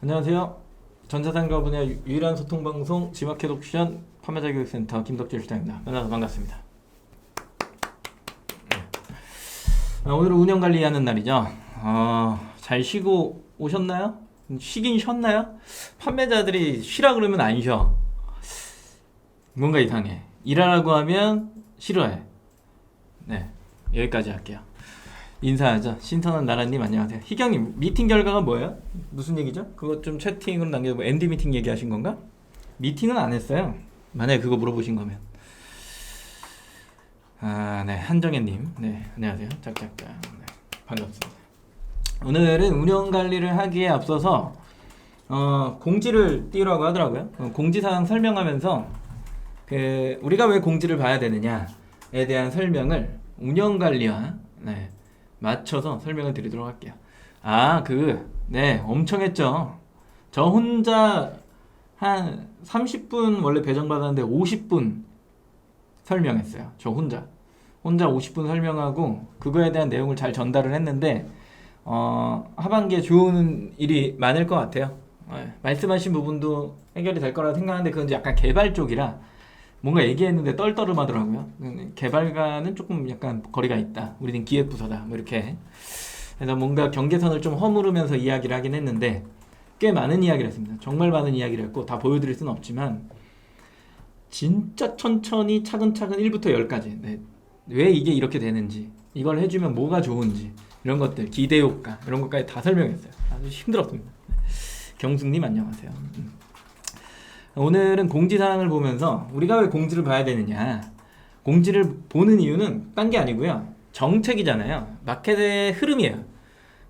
안녕하세요. 전자상가 분야 유일한 소통방송 지마켓 옵션 판매자 교육센터 김덕재 실장입니다. 만나서 반갑습니다. 오늘은 운영관리하는 날이죠. 잘 쉬고 오셨나요? 쉬긴 쉬었나요? 판매자들이 쉬라 그러면 안 쉬어. 뭔가 이상해. 일하라고 하면 싫어해. 네, 여기까지 할게요. 인사하죠. 신선한 나라님 안녕하세요. 희경님 미팅 결과가 뭐예요? 무슨 얘기죠? 그거 좀 채팅으로 남겨도 엔디 미팅 얘기하신 건가? 미팅은 안 했어요. 만약에 그거 물어보신 거면. 네, 한정혜님 네 안녕하세요. 짝짝짝 네, 반갑습니다. 오늘은 운영 관리를 하기에 앞서서 공지를 띄우라고 하더라고요. 공지사항 설명하면서 우리가 왜 공지를 봐야 되느냐에 대한 설명을 운영 관리와 맞춰서 설명을 드리도록 할게요. 네, 엄청 했죠. 저 혼자 한 30분 원래 배정받았는데 50분 설명했어요. 저 혼자 50분 설명하고 그거에 대한 내용을 잘 전달을 했는데 하반기에 좋은 일이 많을 것 같아요. 말씀하신 부분도 해결이 될 거라 생각하는데 그건 이제 약간 개발 쪽이라 뭔가 얘기했는데 떨떠름하더라고요. 개발과는 조금 약간 거리가 있다. 우리는 기획부서다. 뭐 이렇게. 그래서 뭔가 경계선을 좀 허무르면서 이야기를 하긴 했는데 꽤 많은 이야기를 했습니다. 정말 많은 이야기를 했고 다 보여드릴 수는 없지만 진짜 천천히 차근차근 1부터 10까지 왜 이게 이렇게 되는지 이걸 해주면 뭐가 좋은지 이런 것들 기대효과 이런 것까지 다 설명했어요. 아주 힘들었습니다. 경숙님 안녕하세요. 오늘은 공지사항을 보면서 우리가 왜 공지를 봐야 되느냐, 공지를 보는 이유는 딴 게 아니고요, 정책이잖아요. 마켓의 흐름이에요.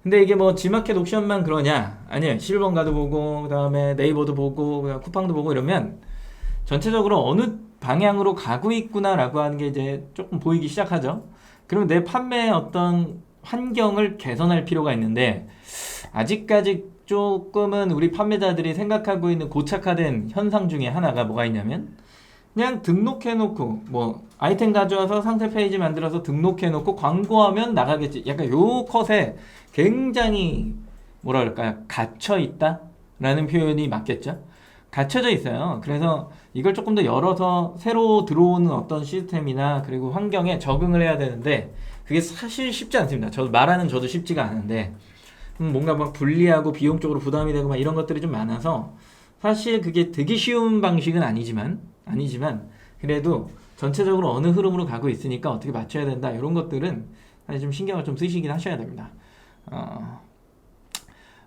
근데 이게 뭐 지마켓 옵션만 그러냐? 아니에요. 실버가도 보고 그 다음에 네이버도 보고 그다음 쿠팡도 보고 이러면 전체적으로 어느 방향으로 가고 있구나 라고 하는 게 이제 조금 보이기 시작하죠. 그러면 내 판매의 어떤 환경을 개선할 필요가 있는데 아직까지 조금은 우리 판매자들이 생각하고 있는 고착화된 현상 중에 하나가 뭐가 있냐면 그냥 등록해놓고 뭐 아이템 가져와서 상세 페이지 만들어서 등록해놓고 광고하면 나가겠지, 약간 요 컷에 굉장히 뭐라 그럴까요, 갇혀있다 라는 표현이 맞겠죠. 갇혀져 있어요. 그래서 이걸 조금 더 열어서 새로 들어오는 어떤 시스템이나 그리고 환경에 적응을 해야 되는데 그게 사실 쉽지 않습니다. 저도 쉽지가 않은데 뭔가 막 불리하고 비용적으로 부담이 되고 막 이런 것들이 좀 많아서 사실 그게 되게 쉬운 방식은 아니지만 그래도 전체적으로 어느 흐름으로 가고 있으니까 어떻게 맞춰야 된다 이런 것들은 사실 좀 신경을 좀 쓰시긴 하셔야 됩니다.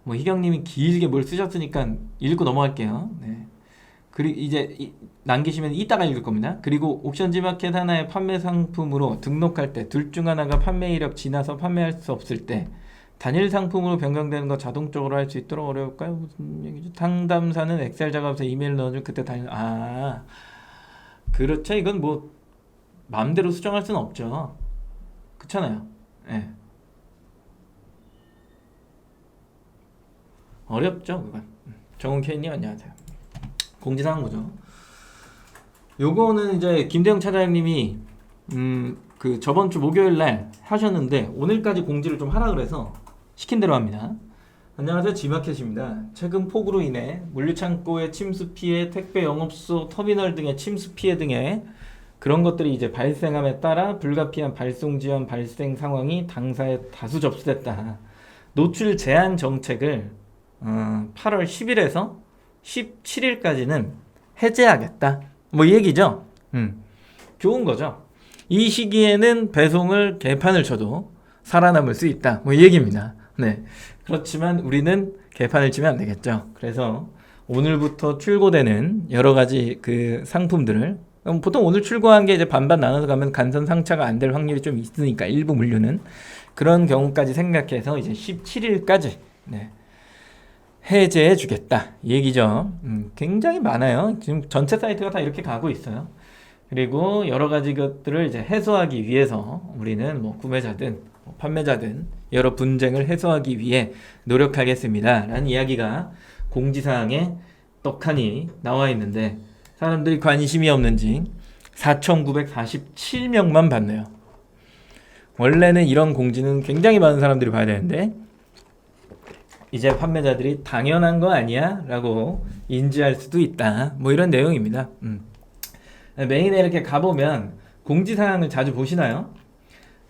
뭐 희경님이 길게 뭘 쓰셨으니까 읽고 넘어갈게요. 네. 그리고 이제 남기시면 이따가 읽을 겁니다. 그리고 옵션지마켓 하나의 판매 상품으로 등록할 때 둘 중 하나가 판매 이력 지나서 판매할 수 없을 때 단일 상품으로 변경되는 거 자동적으로 할 수 있도록 어려울까요? 무슨 얘기죠? 상담사는 엑셀 작업에서 이메일 넣어주면 그때 단일 그렇죠. 이건 뭐 마음대로 수정할 수는 없죠. 그렇잖아요. 네. 어렵죠 그건. 정훈케이님 안녕하세요. 공지사항 보죠. 요거는 이제 김대영 차장님이 그 저번 주 목요일 날 하셨는데 오늘까지 공지를 좀 하라 그래서 시킨 대로 합니다. 안녕하세요, 지마켓입니다. 최근 폭우로 인해 물류창고의 침수 피해, 택배 영업소, 터미널 등의 침수 피해 등의 그런 것들이 이제 발생함에 따라 불가피한 발송 지연 발생 상황이 당사에 다수 접수됐다. 노출 제한 정책을 8월 10일에서 17일까지는 해제하겠다. 뭐 이 얘기죠. 좋은 거죠. 이 시기에는 배송을 개판을 쳐도 살아남을 수 있다. 뭐 이 얘기입니다. 네. 그렇지만 우리는 개판을 치면 안 되겠죠. 그래서 오늘부터 출고되는 여러 가지 그 상품들을 보통 오늘 출고한 게 이제 반반 나눠서 가면 간선 상차가 안 될 확률이 좀 있으니까 일부 물류는 그런 경우까지 생각해서 이제 17일까지 해제해 주겠다 이 얘기죠. 굉장히 많아요. 지금 전체 사이트가 다 이렇게 가고 있어요. 그리고 여러 가지 것들을 이제 해소하기 위해서 우리는 뭐 구매자든 판매자든 여러 분쟁을 해소하기 위해 노력하겠습니다 라는 이야기가 공지사항에 떡하니 나와 있는데 사람들이 관심이 없는지 4,947명만 봤네요. 원래는 이런 공지는 굉장히 많은 사람들이 봐야 되는데 이제 판매자들이 당연한 거 아니야? 라고 인지할 수도 있다. 뭐 이런 내용입니다. 메인에 이렇게 가보면 공지사항을 자주 보시나요?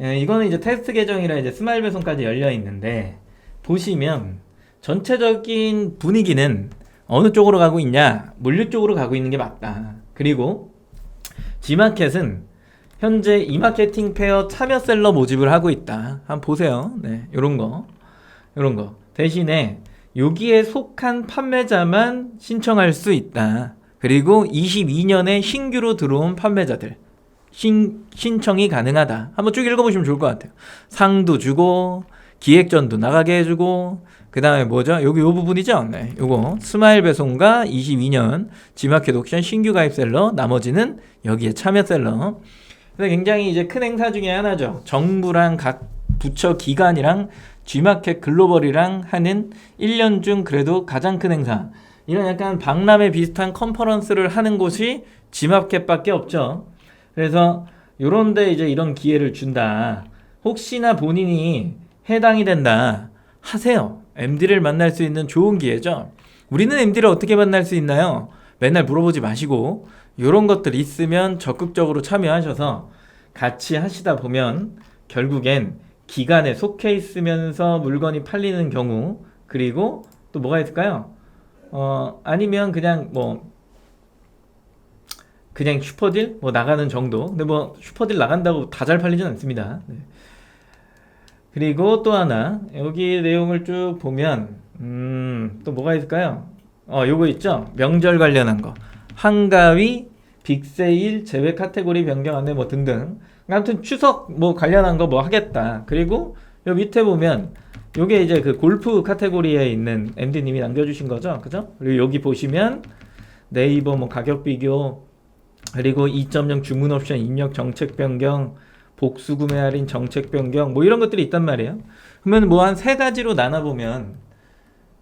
이거는 이제 테스트 계정이라 이제 스마일 배송까지 열려 있는데, 보시면 전체적인 분위기는 어느 쪽으로 가고 있냐? 물류 쪽으로 가고 있는 게 맞다. 그리고 G마켓은 현재 이마케팅 페어 참여 셀러 모집을 하고 있다. 한번 보세요. 네, 요런 거. 대신에 여기에 속한 판매자만 신청할 수 있다. 그리고 22년에 신규로 들어온 판매자들 신청이 가능하다. 한번 쭉 읽어보시면 좋을 것 같아요. 상도 주고 기획전도 나가게 해주고, 그 다음에 뭐죠? 여기 요 부분이죠? 네, 요거 스마일 배송과 22년 G마켓 옥션 신규 가입 셀러, 나머지는 여기에 참여 셀러. 그래서 굉장히 이제 큰 행사 중에 하나죠. 정부랑 각 부처 기관이랑 G마켓 글로벌이랑 하는 1년 중 그래도 가장 큰 행사. 이런 약간 박람회 비슷한 컨퍼런스를 하는 곳이 G마켓밖에 없죠. 그래서 요런데 이제 이런 기회를 준다. 혹시나 본인이 해당이 된다 하세요. MD를 만날 수 있는 좋은 기회죠. 우리는 MD를 어떻게 만날 수 있나요? 맨날 물어보지 마시고 요런 것들 있으면 적극적으로 참여하셔서 같이 하시다 보면 결국엔 기간에 속해 있으면서 물건이 팔리는 경우, 그리고 또 뭐가 있을까요? 아니면 그냥 그냥 슈퍼딜 나가는 정도. 근데 슈퍼딜 나간다고 다 잘 팔리진 않습니다. 네. 그리고 또 하나, 여기 내용을 쭉 보면 또 뭐가 있을까요? 요거 있죠? 명절 관련한 거. 한가위, 빅세일, 제외 카테고리 변경 안내 등등. 아무튼 추석 관련한 거 하겠다. 그리고 요 밑에 보면 요게 이제 그 골프 카테고리에 있는 MD님이 남겨주신 거죠. 그죠? 그리고 여기 보시면 네이버 가격 비교, 그리고 2.0 주문 옵션 입력 정책 변경, 복수 구매 할인 정책 변경, 이런 것들이 있단 말이에요. 그러면 한 세 가지로 나눠보면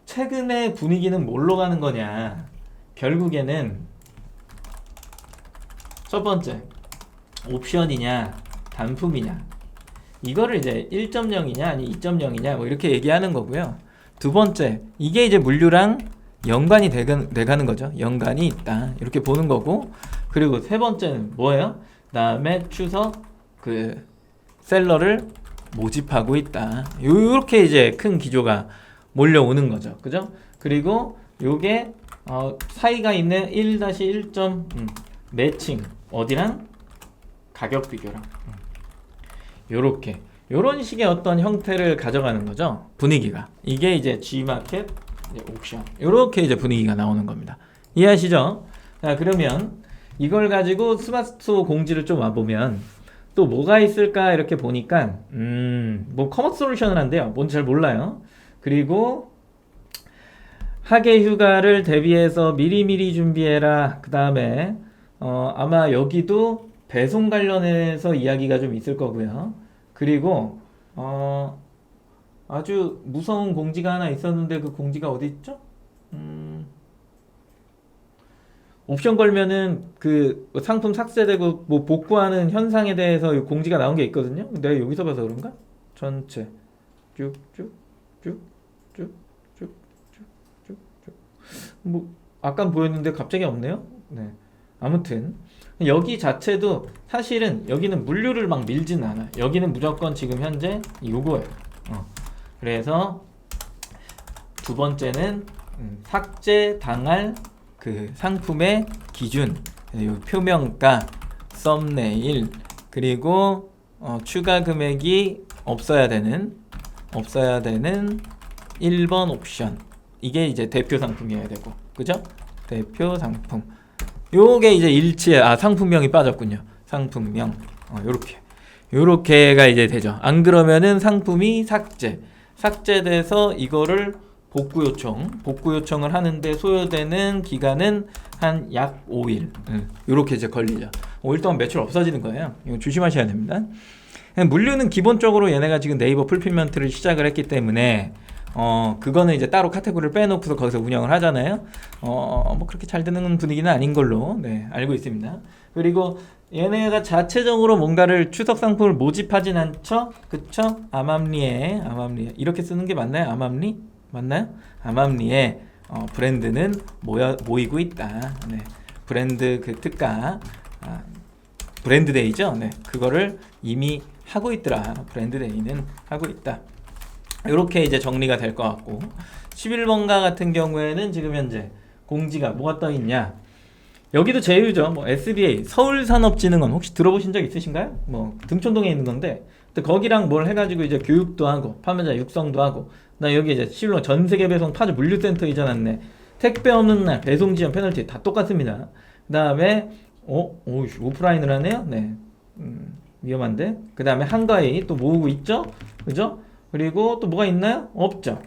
최근의 분위기는 뭘로 가는 거냐? 결국에는 첫 번째, 옵션이냐 단품이냐, 이거를 이제 1.0이냐 아니 2.0이냐 이렇게 얘기하는 거고요. 두 번째, 이게 이제 물류랑 연관이 돼가는 거죠. 연관이 있다 이렇게 보는 거고, 그리고 세 번째는 뭐예요? 다음에 추석 그 셀러를 모집하고 있다. 요렇게 이제 큰 기조가 몰려오는 거죠. 그죠? 그리고 요게 사이가 있는 1-1. 매칭 어디랑 가격 비교랑 요런 식의 어떤 형태를 가져가는 거죠. 분위기가. 이게 이제 G마켓 옥션. 요렇게 이제 분위기가 나오는 겁니다. 이해하시죠? 자, 그러면 이걸 가지고 스마트스토어 공지를 좀 와보면 또 뭐가 있을까 이렇게 보니까 커머스 솔루션을 한대요. 뭔지 잘 몰라요. 그리고 하계 휴가를 대비해서 미리미리 준비해라. 그 다음에 아마 여기도 배송 관련해서 이야기가 좀 있을 거고요. 그리고 아주 무서운 공지가 하나 있었는데 그 공지가 어디 있죠? 옵션 걸면은 그 상품 삭제되고 복구하는 현상에 대해서 공지가 나온 게 있거든요. 내가 여기서 봐서 그런가? 전체 쭉쭉쭉쭉쭉쭉쭉 아까 보였는데 갑자기 없네요. 네. 아무튼 여기 자체도 사실은 여기는 물류를 밀진 않아요. 여기는 무조건 지금 현재 요거예요. 그래서 두 번째는 삭제 당할 그 상품의 기준, 표명가, 썸네일, 그리고 추가 금액이 없어야 되는 1번 옵션. 이게 이제 대표 상품이어야 되고, 그죠? 대표 상품. 요게 이제 상품명이 빠졌군요. 상품명. 요렇게가 이제 되죠. 안 그러면은 상품이 삭제돼서 이거를 복구 요청을 하는데 소요되는 기간은 한 약 5일. 요렇게 이제 걸리죠. 5일 동안 매출 없어지는 거예요. 이거 조심하셔야 됩니다. 물류는 기본적으로 얘네가 지금 네이버 풀필먼트를 시작을 했기 때문에 그거는 이제 따로 카테고리를 빼놓고서 거기서 운영을 하잖아요. 그렇게 잘 되는 분위기는 아닌 걸로 알고 있습니다. 그리고 얘네가 자체적으로 뭔가를 추석 상품을 모집하진 않죠? 그쵸? 아맘리에 이렇게 쓰는 게 맞나요? 아맘리? 맞나요? 암암리에 브랜드는 모이고 있다. 네. 브랜드 그 특가 브랜드데이죠. 네. 그거를 이미 하고 있더라. 브랜드데이는 하고 있다. 이렇게 이제 정리가 될 것 같고 11번가 같은 경우에는 지금 현재 공지가 뭐가 떠 있냐? 여기도 제휴죠. 뭐 SBA 서울산업진흥원 혹시 들어보신 적 있으신가요? 뭐 등촌동에 있는 건데 거기랑 뭘 해가지고 이제 교육도 하고 판매자 육성도 하고 나 여기 이제 11번 전세계 배송 파주 물류센터 이전했네. 택배 없는 날 배송 지연 페널티 다 똑같습니다. 그 다음에 오프라인을 하네요. 네, 위험한데. 그 다음에 한가위 또 모으고 있죠. 그죠? 그리고 또 뭐가 있나요? 없죠.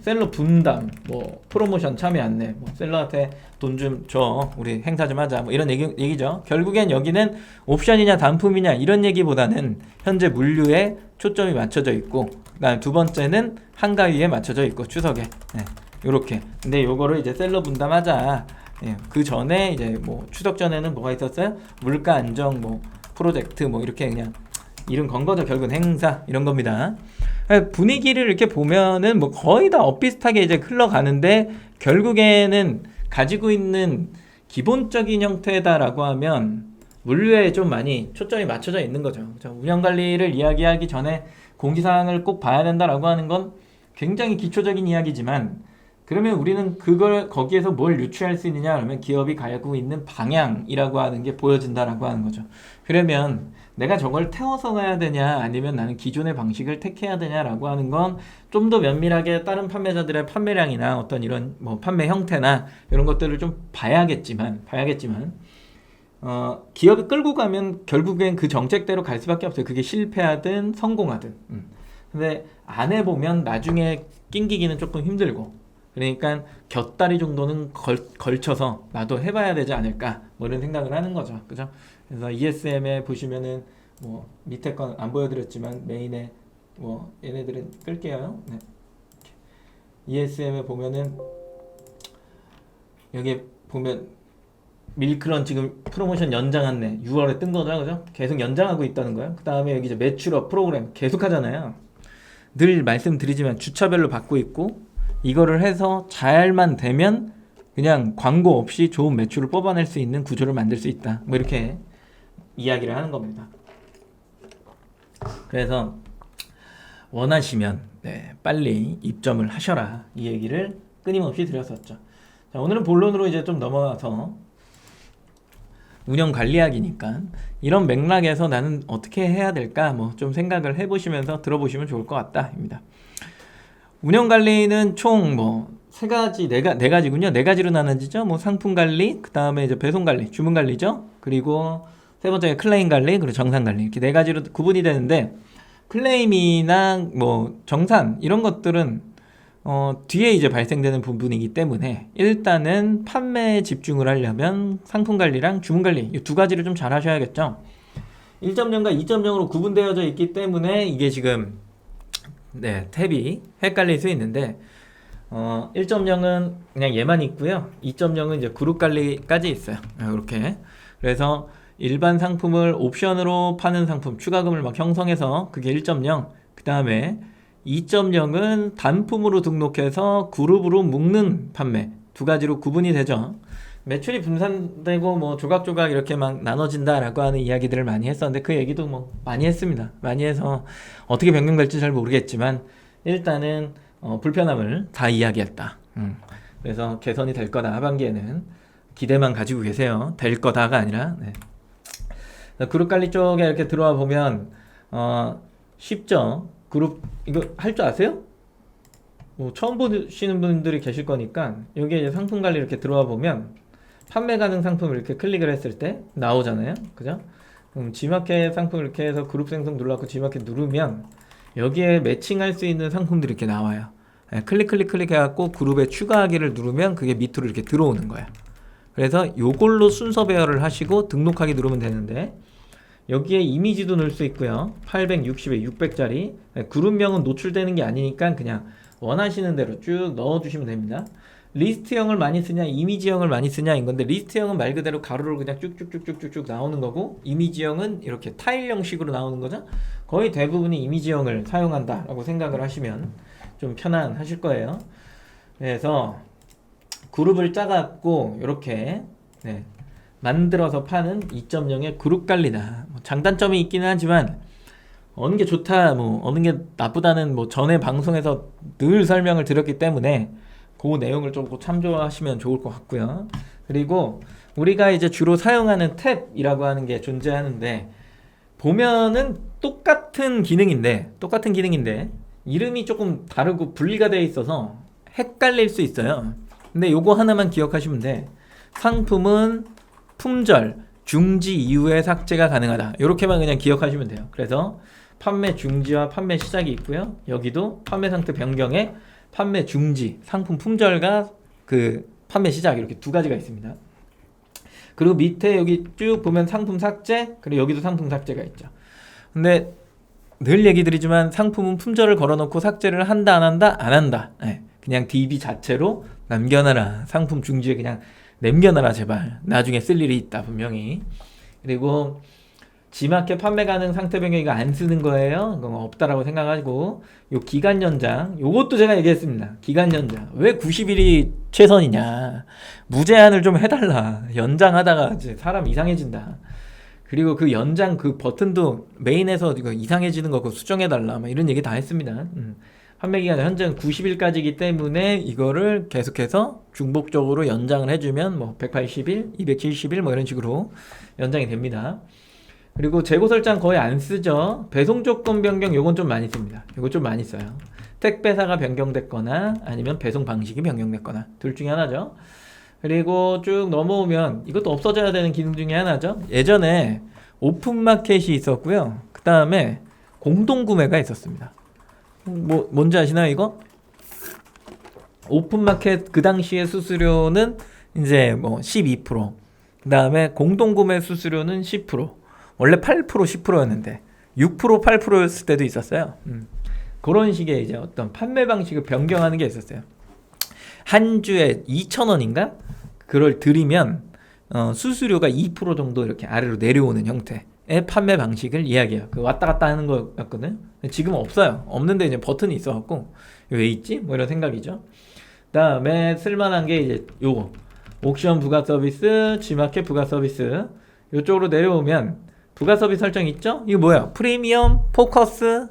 셀러 분담, 뭐 프로모션 참여 안내, 뭐 셀러한테 돈 좀 줘, 우리 행사 좀 하자, 뭐 이런 얘기죠. 결국엔 여기는 옵션이냐 단품이냐 이런 얘기보다는 현재 물류에 초점이 맞춰져 있고, 그다음 두 번째는 한가위에 맞춰져 있고 추석에, 네, 요렇게. 근데 요거를 이제 셀러 분담하자. 예, 그 전에 이제 뭐 추석 전에는 뭐가 있었어요? 물가 안정 뭐 프로젝트 뭐 이렇게 그냥 이름 건 거죠. 결국은 행사 이런 겁니다. 분위기를 이렇게 보면은 뭐 거의 다 엇비슷하게 이제 흘러가는데 결국에는 가지고 있는 기본적인 형태다라고 하면 물류에 좀 많이 초점이 맞춰져 있는 거죠. 운영 관리를 이야기하기 전에 공지사항을 꼭 봐야 된다라고 하는 건 굉장히 기초적인 이야기지만 그러면 우리는 그걸 거기에서 뭘 유추할 수 있느냐 그러면 기업이 가지고 있는 방향이라고 하는 게 보여진다라고 하는 거죠. 그러면 내가 저걸 태워서 가야 되냐 아니면 나는 기존의 방식을 택해야 되냐라고 하는 건 좀 더 면밀하게 다른 판매자들의 판매량이나 어떤 이런 뭐 판매 형태나 이런 것들을 좀 봐야겠지만 기업이 끌고 가면 결국엔 그 정책대로 갈 수밖에 없어요. 그게 실패하든 성공하든. 근데 안 해보면 나중에 낑기기는 조금 힘들고 그러니까 곁다리 정도는 걸쳐서 나도 해봐야 되지 않을까 뭐 이런 생각을 하는 거죠. 그죠? 그래서 ESM에 보시면은 뭐 밑에 건 안 보여드렸지만 메인에 뭐 얘네들은 끌게요. 네. ESM에 보면은 여기 보면 밀크런 지금 프로모션 연장 안내 6월에 뜬 거죠. 그죠? 계속 연장하고 있다는 거예요. 그 다음에 여기 이제 매출업 프로그램 계속 하잖아요. 늘 말씀드리지만 주차별로 받고 있고 이거를 해서 잘만 되면 그냥 광고 없이 좋은 매출을 뽑아낼 수 있는 구조를 만들 수 있다. 뭐 이렇게 이야기를 하는 겁니다. 그래서 원하시면 빨리 입점을 하셔라. 이 얘기를 끊임없이 드렸었죠. 자, 오늘은 본론으로 이제 좀 넘어가서 운영 관리학이니까 이런 맥락에서 나는 어떻게 해야 될까 뭐 좀 생각을 해보시면서 들어보시면 좋을 것 같다입니다. 운영 관리는 총 뭐 세 가지 네 가지군요. 네 가지로 나눠지죠. 뭐 상품 관리, 그 다음에 이제 배송 관리, 주문 관리죠. 그리고 세 번째가 클레임 관리, 그리고 정산 관리 이렇게 네 가지로 구분이 되는데 클레임이나 뭐 정산 이런 것들은 뒤에 이제 발생되는 부분이기 때문에 일단은 판매에 집중을 하려면 상품 관리랑 주문 관리 이 두 가지를 좀 잘 하셔야겠죠. 1.0과 2.0으로 구분되어져 있기 때문에 이게 지금 탭이 헷갈릴 수 있는데 1.0은 그냥 얘만 있고요. 2.0은 이제 그룹 관리까지 있어요. 이렇게. 그래서 일반 상품을 옵션으로 파는 상품 추가금을 막 형성해서 그게 1.0. 그 다음에 2.0은 단품으로 등록해서 그룹으로 묶는 판매 두 가지로 구분이 되죠. 매출이 분산되고 뭐 조각조각 이렇게 막 나눠진다라고 하는 이야기들을 많이 했었는데 그 얘기도 뭐 많이 했습니다. 많이 해서 어떻게 변경될지 잘 모르겠지만 일단은 불편함을 다 이야기했다. 그래서 개선이 될 거다. 하반기에는 기대만 가지고 계세요. 될 거다가 아니라. 그룹 관리 쪽에 이렇게 들어와 보면 쉽죠. 그룹 이거 할 줄 아세요? 뭐 처음 보시는 분들이 계실 거니까 여기에 이제 상품 관리 이렇게 들어와 보면 판매 가능 상품을 이렇게 클릭을 했을 때 나오잖아요. 그죠? 그럼 G마켓 상품 이렇게 해서 그룹 생성 눌러갖고 G마켓 누르면 여기에 매칭할 수 있는 상품들이 이렇게 나와요. 클릭 해갖고 그룹에 추가하기를 누르면 그게 밑으로 이렇게 들어오는 거야. 그래서 요걸로 순서 배열을 하시고 등록하기 누르면 되는데 여기에 이미지도 넣을 수 있고요. 860에 600짜리 그룹명은 노출되는 게 아니니까 그냥 원하시는 대로 쭉 넣어주시면 됩니다. 리스트형을 많이 쓰냐 이미지형을 많이 쓰냐인 건데 리스트형은 말 그대로 가로로 그냥 쭉쭉쭉쭉쭉 나오는 거고 이미지형은 이렇게 타일 형식으로 나오는 거죠. 거의 대부분이 이미지형을 사용한다 라고 생각을 하시면 좀 편안하실 거예요. 그래서 그룹을 짜갖고 이렇게 네, 만들어서 파는 2.0의 그룹 관리다. 뭐 장단점이 있기는 하지만 어느 게 좋다, 뭐 어느 게 나쁘다는 뭐 전에 방송에서 늘 설명을 드렸기 때문에 그 내용을 좀 참조하시면 좋을 것 같고요. 그리고 우리가 이제 주로 사용하는 탭이라고 하는 게 존재하는데 보면은 똑같은 기능인데 이름이 조금 다르고 분리가 되어 있어서 헷갈릴 수 있어요. 근데 요거 하나만 기억하시면 돼. 상품은 품절, 중지 이후에 삭제가 가능하다. 요렇게만 그냥 기억하시면 돼요. 그래서 판매 중지와 판매 시작이 있고요. 여기도 판매 상태 변경에 판매 중지, 상품 품절과 그 판매 시작 이렇게 두 가지가 있습니다. 그리고 밑에 여기 쭉 보면 상품 삭제, 그리고 여기도 상품 삭제가 있죠. 근데 늘 얘기 드리지만 상품은 품절을 걸어놓고 삭제를 한다 안 한다? 안 한다. 네, 그냥 DB 자체로 남겨놔라. 상품 중지에 그냥 남겨놔라 제발. 나중에 쓸 일이 있다 분명히. 그리고 G마켓 판매 가능 상태 변경 이거 안 쓰는 거예요. 그건 없다라고 생각하고 요 기간 연장 요것도 제가 얘기했습니다. 기간 연장 왜 90일이 최선이냐. 무제한을 좀 해달라. 연장하다가 이제 사람 이상해진다. 그리고 그 연장 그 버튼도 메인에서 이거 이상해지는 거 그거 수정해달라. 막 이런 얘기 다 했습니다. 판매 기간 현재는 90일까지이기 때문에 이거를 계속해서 중복적으로 연장을 해주면 뭐 180일, 270일 뭐 이런 식으로 연장이 됩니다. 그리고 재고 설정 거의 안 쓰죠. 배송 조건 변경 요건 좀 많이 씁니다. 요거 좀 많이 써요. 택배사가 변경됐거나 아니면 배송 방식이 변경됐거나 둘 중에 하나죠. 그리고 쭉 넘어오면 이것도 없어져야 되는 기능 중에 하나죠. 예전에 오픈마켓이 있었고요. 그 다음에 공동구매가 있었습니다. 뭐 뭔지 아시나요 이거? 오픈마켓 그 당시에 수수료는 이제 뭐 12%, 그 다음에 공동구매 수수료는 10%. 원래 8% 10%였는데 6% 8%였을 때도 있었어요. 그런 식의 이제 어떤 판매 방식을 변경하는 게 있었어요. 한 주에 2,000원인가? 그걸 드리면 수수료가 2% 정도 이렇게 아래로 내려오는 형태의 판매 방식을 이야기해요. 그 왔다 갔다 하는 거였거든. 지금은 없어요. 없는데 이제 버튼이 있어갖고 왜 있지? 뭐 이런 생각이죠. 그다음에 쓸만한 게 이제 요거 옥션 부가 서비스, G마켓 부가 서비스 이쪽으로 내려오면 부가 서비스 설정 있죠? 이거 뭐야? 프리미엄, 포커스,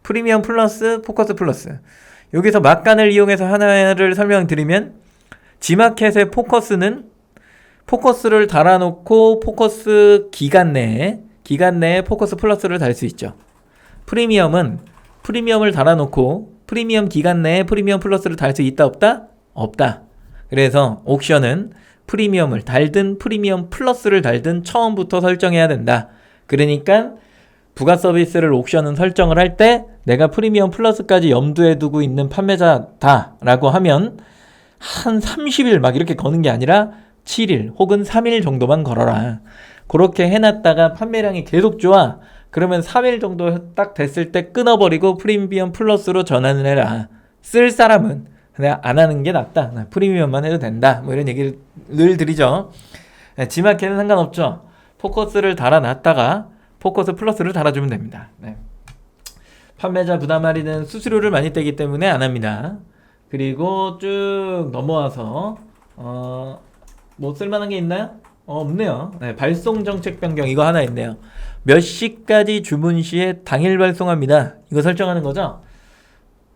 프리미엄 플러스, 포커스 플러스. 여기서 막간을 이용해서 하나를 설명드리면 G마켓의 포커스를 달아놓고 포커스 기간 내에 포커스 플러스를 달 수 있죠. 프리미엄은 프리미엄을 달아놓고 프리미엄 기간 내에 프리미엄 플러스를 달 수 있다 없다? 없다. 그래서 옥션은 프리미엄을 달든 프리미엄 플러스를 달든 처음부터 설정해야 된다. 그러니까 부가 서비스를 옥션은 설정을 할 때 내가 프리미엄 플러스까지 염두에 두고 있는 판매자다 라고 하면 한 30일 막 이렇게 거는 게 아니라 7일 혹은 3일 정도만 걸어라. 그렇게 해놨다가 판매량이 계속 좋아. 그러면 3일 정도 딱 됐을 때 끊어버리고 프리미엄 플러스로 전환을 해라. 쓸 사람은 그냥 안 하는 게 낫다. 프리미엄만 해도 된다. 뭐 이런 얘기를 늘 드리죠. G마켓은 상관없죠. 포커스를 달아놨다가 포커스 플러스를 달아주면 됩니다. 네. 판매자 부담 할인은 수수료를 많이 떼기 때문에 안 합니다. 그리고 쭉 넘어와서 뭐 쓸만한 게 있나요? 없네요. 네, 발송 정책 변경 이거 하나 있네요. 몇 시까지 주문 시에 당일 발송합니다. 이거 설정하는 거죠.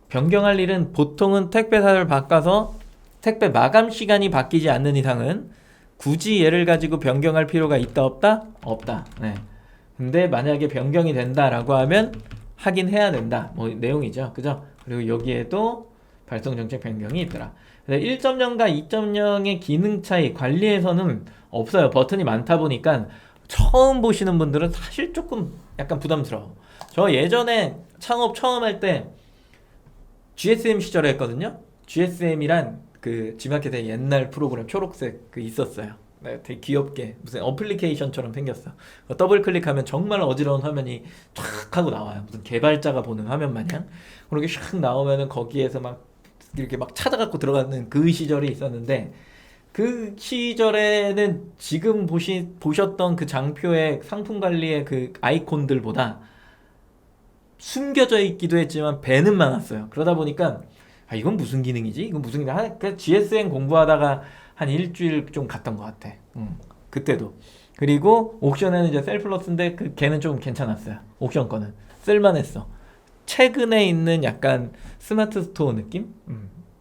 변경할 일은 보통은 택배사를 바꿔서 택배 마감 시간이 바뀌지 않는 이상은 굳이 얘를 가지고 변경할 필요가 있다 없다? 없다. 네. 근데 만약에 변경이 된다라고 하면 하긴 해야 된다. 뭐 내용이죠. 그죠? 그리고 여기에도 발송 정책 변경이 있더라. 1.0과 2.0의 기능 차이 관리에서는 없어요. 버튼이 많다 보니까 처음 보시는 분들은 사실 조금 약간 부담스러워. 저 예전에 창업 처음 할 때 GSM 시절에 했거든요. GSM이란 그 G마켓의 옛날 프로그램 초록색 그 있었어요. 네, 되게 귀엽게 무슨 어플리케이션처럼 생겼어. 더블 클릭하면 정말 어지러운 화면이 촥 하고 나와요. 무슨 개발자가 보는 화면 마냥. 그렇게 샥 나오면은 거기에서 막 이렇게 막 찾아갖고 들어가는 그 시절이 있었는데 그 시절에는 지금 보셨던 그 장표의 상품 관리의 그 아이콘들보다 숨겨져 있기도 했지만 배는 많았어요. 그러다 보니까 이건 무슨 기능이지? 이건 무슨 기능? 그 GSM 공부하다가 한 일주일 좀 갔던 것 같아. 그때도. 그리고 옥션에는 이제 셀플러스인데 걔는 좀 괜찮았어요. 옥션 거는 쓸만했어. 최근에 있는 약간 스마트 스토어 느낌?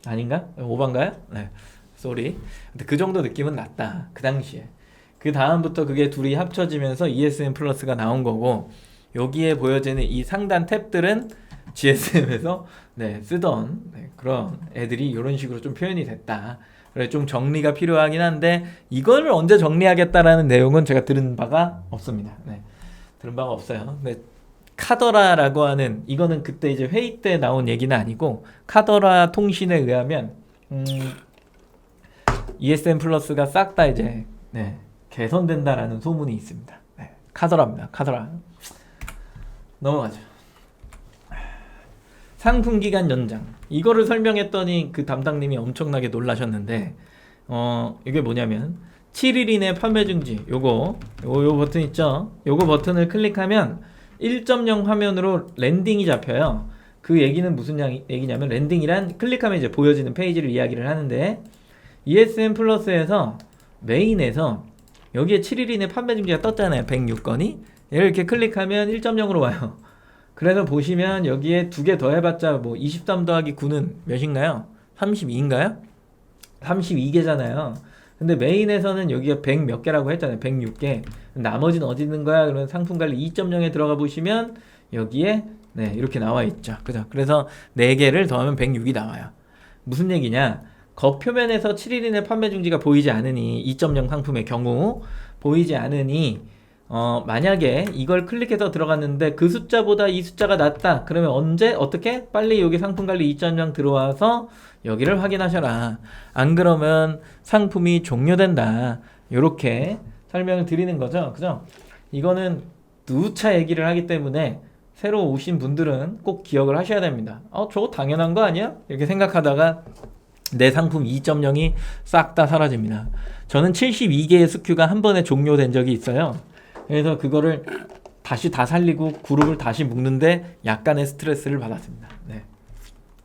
아닌가? 오반가요? 네. 쏘리. 근데 그 정도 느낌은 났다. 그 당시에. 그 다음부터 그게 둘이 합쳐지면서 ESM 플러스가 나온 거고, 여기에 보여지는 이 상단 탭들은 GSM에서 쓰던 그런 애들이 이런 식으로 좀 표현이 됐다. 그래 좀 정리가 필요하긴 한데 이걸 언제 정리하겠다라는 내용은 제가 들은 바가 없습니다. 들은 바가 없어요. 카더라라고 하는 이거는 그때 이제 회의 때 나온 얘기는 아니고 카더라 통신에 의하면 ESM 플러스가 싹 다 이제 개선된다라는 소문이 있습니다. 카더라입니다. 카더라. 넘어가죠. 상품기간 연장. 이거를 설명했더니 그 담당님이 엄청나게 놀라셨는데 이게 뭐냐면 7일 이내 판매 중지 요거 버튼 있죠? 요거 버튼을 클릭하면 1.0 화면으로 랜딩이 잡혀요. 그 얘기는 무슨 얘기냐면 랜딩이란 클릭하면 이제 보여지는 페이지를 이야기를 하는데 ESM 플러스에서 메인에서 여기에 7일 이내 판매 중지가 떴잖아요. 106건이 이렇게 클릭하면 1.0으로 와요. 그래서 보시면 여기에 두 개 더 해봤자 뭐 23 더하기 9는 몇인가요? 32인가요? 32개잖아요. 근데 메인에서는 여기가 100 몇 개라고 했잖아요. 106개. 나머지는 어디 있는 거야? 그러면 상품관리 2.0에 들어가 보시면 여기에 이렇게 나와 있죠. 그죠? 그래서 4개를 더하면 106이 나와요. 무슨 얘기냐? 겉표면에서 7일 이내 판매 중지가 보이지 않으니 2.0 상품의 경우 보이지 않으니 만약에 이걸 클릭해서 들어갔는데 그 숫자보다 이 숫자가 낮다. 그러면 언제? 어떻게? 빨리 여기 상품관리 2.0 들어와서 여기를 확인하셔라. 안 그러면 상품이 종료된다. 이렇게 설명을 드리는 거죠. 그죠? 이거는 누차 얘기를 하기 때문에 새로 오신 분들은 꼭 기억을 하셔야 됩니다. 저거 당연한 거 아니야? 이렇게 생각하다가 내 상품 2.0이 싹 다 사라집니다. 저는 72개의 SKU가 한 번에 종료된 적이 있어요. 그래서 그거를 다시 다 살리고 그룹을 다시 묶는데 약간의 스트레스를 받았습니다.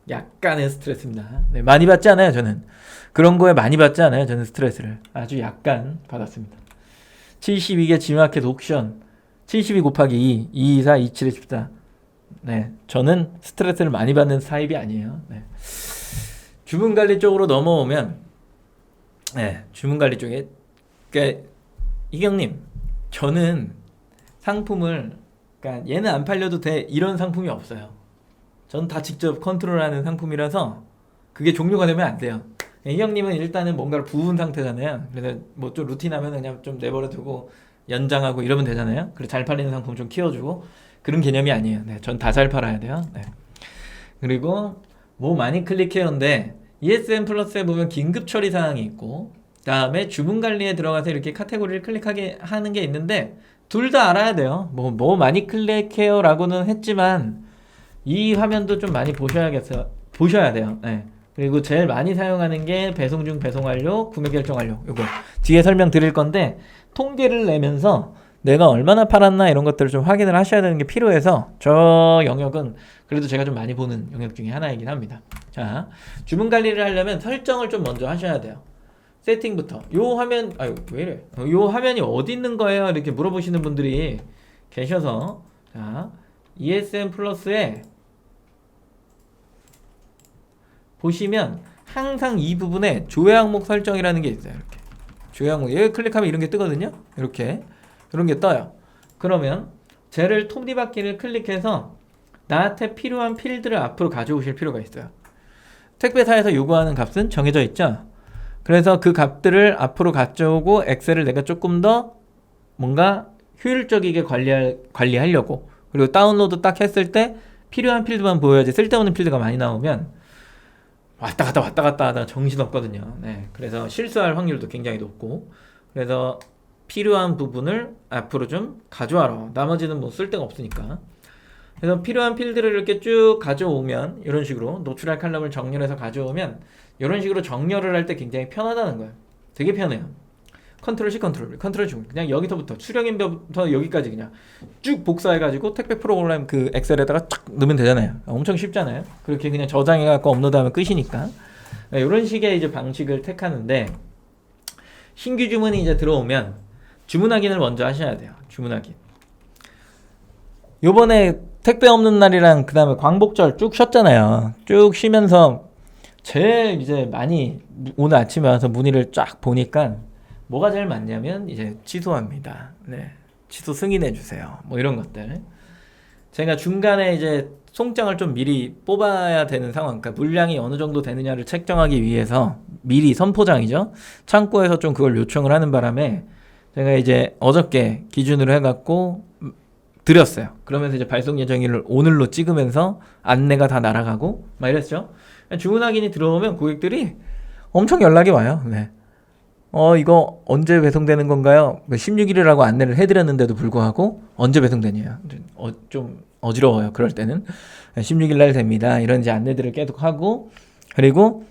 약간의 스트레스입니다. 많이 받지 않아요, 저는. 그런 거에 많이 받지 않아요, 저는 스트레스를. 아주 약간 받았습니다. 72개 G마켓 옥션 72 곱하기 2, 2, 4, 2, 7, 14. 저는 스트레스를 많이 받는 타입이 아니에요. 주문관리 쪽으로 넘어오면 주문관리 쪽에 그러니까 이경님 저는 상품을 그러니까 얘는 안 팔려도 돼 이런 상품이 없어요. 전 다 직접 컨트롤하는 상품이라서 그게 종료가 되면 안 돼요. 이경님은 일단은 뭔가를 부은 상태잖아요. 그래서 뭐 좀 루틴하면 그냥 좀 내버려 두고 연장하고 이러면 되잖아요. 그리고 잘 팔리는 상품 좀 키워주고 그런 개념이 아니에요. 전 다 잘 팔아야 돼요. 그리고 뭐 많이 클릭해요인데 ESM 플러스에 보면 긴급 처리 사항이 있고 다음에 주문 관리에 들어가서 이렇게 카테고리를 클릭하게 하는 게 있는데 둘 다 알아야 돼요. 뭐 많이 클릭해요라고는 했지만 이 화면도 좀 많이 보셔야 돼요. 그리고 제일 많이 사용하는 게 배송 중, 배송 완료, 구매 결정 완료. 이거 뒤에 설명 드릴 건데 통계를 내면서 내가 얼마나 팔았나 이런 것들을 좀 확인을 하셔야 되는 게 필요해서 저 영역은 그래도 제가 좀 많이 보는 영역 중에 하나이긴 합니다. 자, 주문 관리를 하려면 설정을 좀 먼저 하셔야 돼요. 세팅부터. 요 화면, 왜 이래? 요 화면이 어디 있는 거예요? 이렇게 물어보시는 분들이 계셔서 자, ESM 플러스에 보시면 항상 이 부분에 조회 항목 설정이라는 게 있어요. 이렇게 조회 항목 여기 클릭하면 이런 게 뜨거든요. 이렇게 이런 게 떠요. 그러면 쟤를 톱니바퀴를 클릭해서 나한테 필요한 필드를 앞으로 가져오실 필요가 있어요. 택배사에서 요구하는 값은 정해져 있죠. 그래서 그 값들을 앞으로 가져오고 엑셀을 내가 조금 더 뭔가 효율적이게 관리하려고 그리고 다운로드 딱 했을 때 필요한 필드만 보여야지 쓸데없는 필드가 많이 나오면 왔다 갔다 하다가 정신없거든요. 그래서 실수할 확률도 굉장히 높고 그래서 필요한 부분을 앞으로 좀 가져와라. 나머지는 뭐 쓸데가 없으니까. 그래서 필요한 필드를 이렇게 쭉 가져오면 이런 식으로 노출할 칼럼을 정렬해서 가져오면 이런 식으로 정렬을 할 때 굉장히 편하다는 거예요. 되게 편해요. 컨트롤 C 컨트롤 V 컨트롤 중 그냥 여기서부터 출력인부터 여기까지 그냥 쭉 복사해가지고 택배 프로그램 그 엑셀에다가 쫙 넣으면 되잖아요. 엄청 쉽잖아요. 그렇게 그냥 저장해갖고 업로드하면 끝이니까. 네, 이런 식의 이제 방식을 택하는데 신규 주문이 이제 들어오면 주문 확인을 먼저 하셔야 돼요. 주문 확인. 요번에 택배 없는 날이랑 그 다음에 광복절 쭉 쉬었잖아요. 쭉 쉬면서 제일 이제 많이 오늘 아침에 와서 문의를 쫙 보니까 뭐가 제일 많냐면 이제 취소합니다. 네, 취소 승인해 주세요. 뭐 이런 것들. 제가 중간에 이제 송장을 좀 미리 뽑아야 되는 상황, 그러니까 물량이 어느 정도 되느냐를 책정하기 위해서 미리 선포장이죠. 창고에서 좀 그걸 요청을 하는 바람에 제가 이제 어저께 기준으로 해갖고 드렸어요. 그러면서 이제 발송 예정일을 오늘로 찍으면서 안내가 다 날아가고 막 이랬죠. 주문 확인이 들어오면 고객들이 엄청 연락이 와요. 네. 이거 언제 배송되는 건가요? 16일이라고 안내를 해드렸는데도 불구하고 언제 배송되냐. 좀 어지러워요. 그럴 때는 16일 날 됩니다. 이런 이제 안내들을 계속 하고, 그리고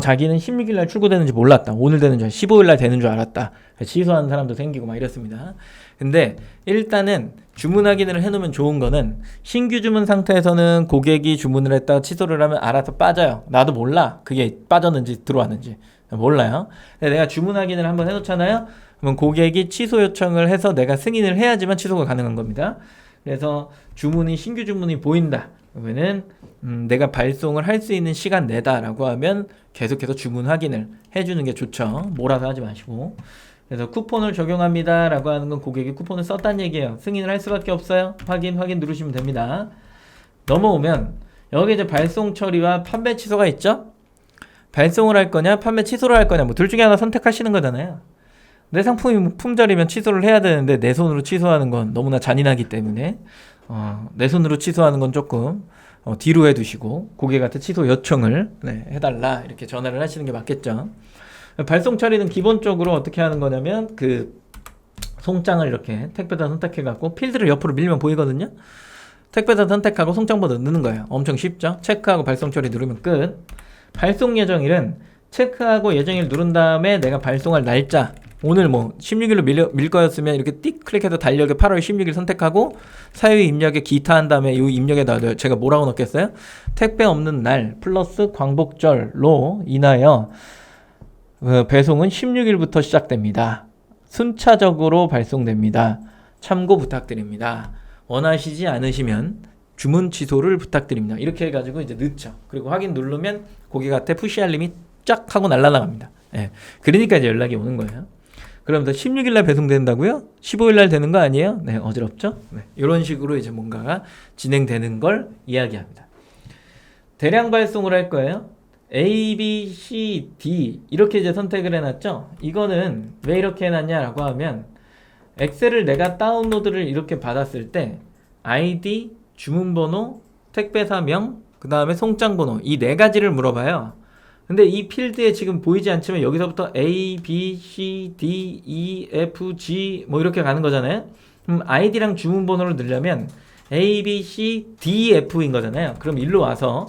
자기는 16일 날 출고되는지 몰랐다. 오늘 되는 줄 15일 날 되는 줄 알았다. 취소하는 사람도 생기고 막 이랬습니다. 근데 일단은 주문 확인을 해놓으면 좋은 거는 신규 주문 상태에서는 고객이 주문을 했다가 취소를 하면 알아서 빠져요. 나도 몰라. 그게 빠졌는지 들어왔는지 몰라요. 근데 내가 주문 확인을 한번 해놓잖아요. 그러면 고객이 취소 요청을 해서 내가 승인을 해야지만 취소가 가능한 겁니다. 그래서 신규 주문이 보인다. 그러면은 내가 발송을 할 수 있는 시간 내다라고 하면 계속해서 주문 확인을 해주는 게 좋죠. 몰아서 하지 마시고. 그래서 쿠폰을 적용합니다 라고 하는 건 고객이 쿠폰을 썼다는 얘기예요. 승인을 할 수밖에 없어요. 확인 누르시면 됩니다. 넘어오면 여기 이제 발송 처리와 판매 취소가 있죠. 발송을 할 거냐 판매 취소를 할 거냐 뭐 둘 중에 하나 선택하시는 거잖아요. 내 상품이 품절이면 취소를 해야 되는데 내 손으로 취소하는 건 너무나 잔인하기 때문에 내 손으로 취소하는 건 조금 뒤로 해두시고 고객한테 취소 요청을 해달라 이렇게 전화를 하시는 게 맞겠죠. 발송 처리는 기본적으로 어떻게 하는 거냐면 그 송장을 이렇게 택배단 선택해 갖고 필드를 옆으로 밀면 보이거든요. 택배단 선택하고 송장 번호 넣는 거예요. 엄청 쉽죠. 체크하고 발송 처리 누르면 끝. 발송 예정일은 체크하고 예정일 누른 다음에 내가 발송할 날짜, 오늘 뭐 16일로 밀 거였으면 이렇게 띡 클릭해서 달력에 8월 16일 선택하고 사유 입력에 기타 한 다음에 이 입력에다 제가 뭐라고 넣겠어요? 택배 없는 날 플러스 광복절로 인하여 배송은 16일부터 시작됩니다. 순차적으로 발송됩니다. 참고 부탁드립니다. 원하시지 않으시면 주문 취소를 부탁드립니다. 이렇게 해가지고 이제 넣죠. 그리고 확인 누르면 고객한테 푸시 알림이 쫙 하고 날아나갑니다. 그러니까 이제 연락이 오는 거예요. 그러면서 16일 날 배송된다고요? 15일 날 되는 거 아니에요? 네, 어지럽죠? 이런 식으로 이제 뭔가가 진행되는 걸 이야기합니다. 대량 발송을 할 거예요. A, B, C, D 이렇게 이제 선택을 해놨죠. 이거는 왜 이렇게 해놨냐라고 하면 엑셀을 내가 다운로드를 이렇게 받았을 때 아이디, 주문번호, 택배사명, 그 다음에 송장번호 이 네 가지를 물어봐요. 근데 이 필드에 지금 보이지 않지만 여기서부터 A, B, C, D, E, F, G 뭐 이렇게 가는 거잖아요. 그럼 아이디랑 주문번호를 넣으려면 A, B, C, D, F인 거잖아요. 그럼 일로 와서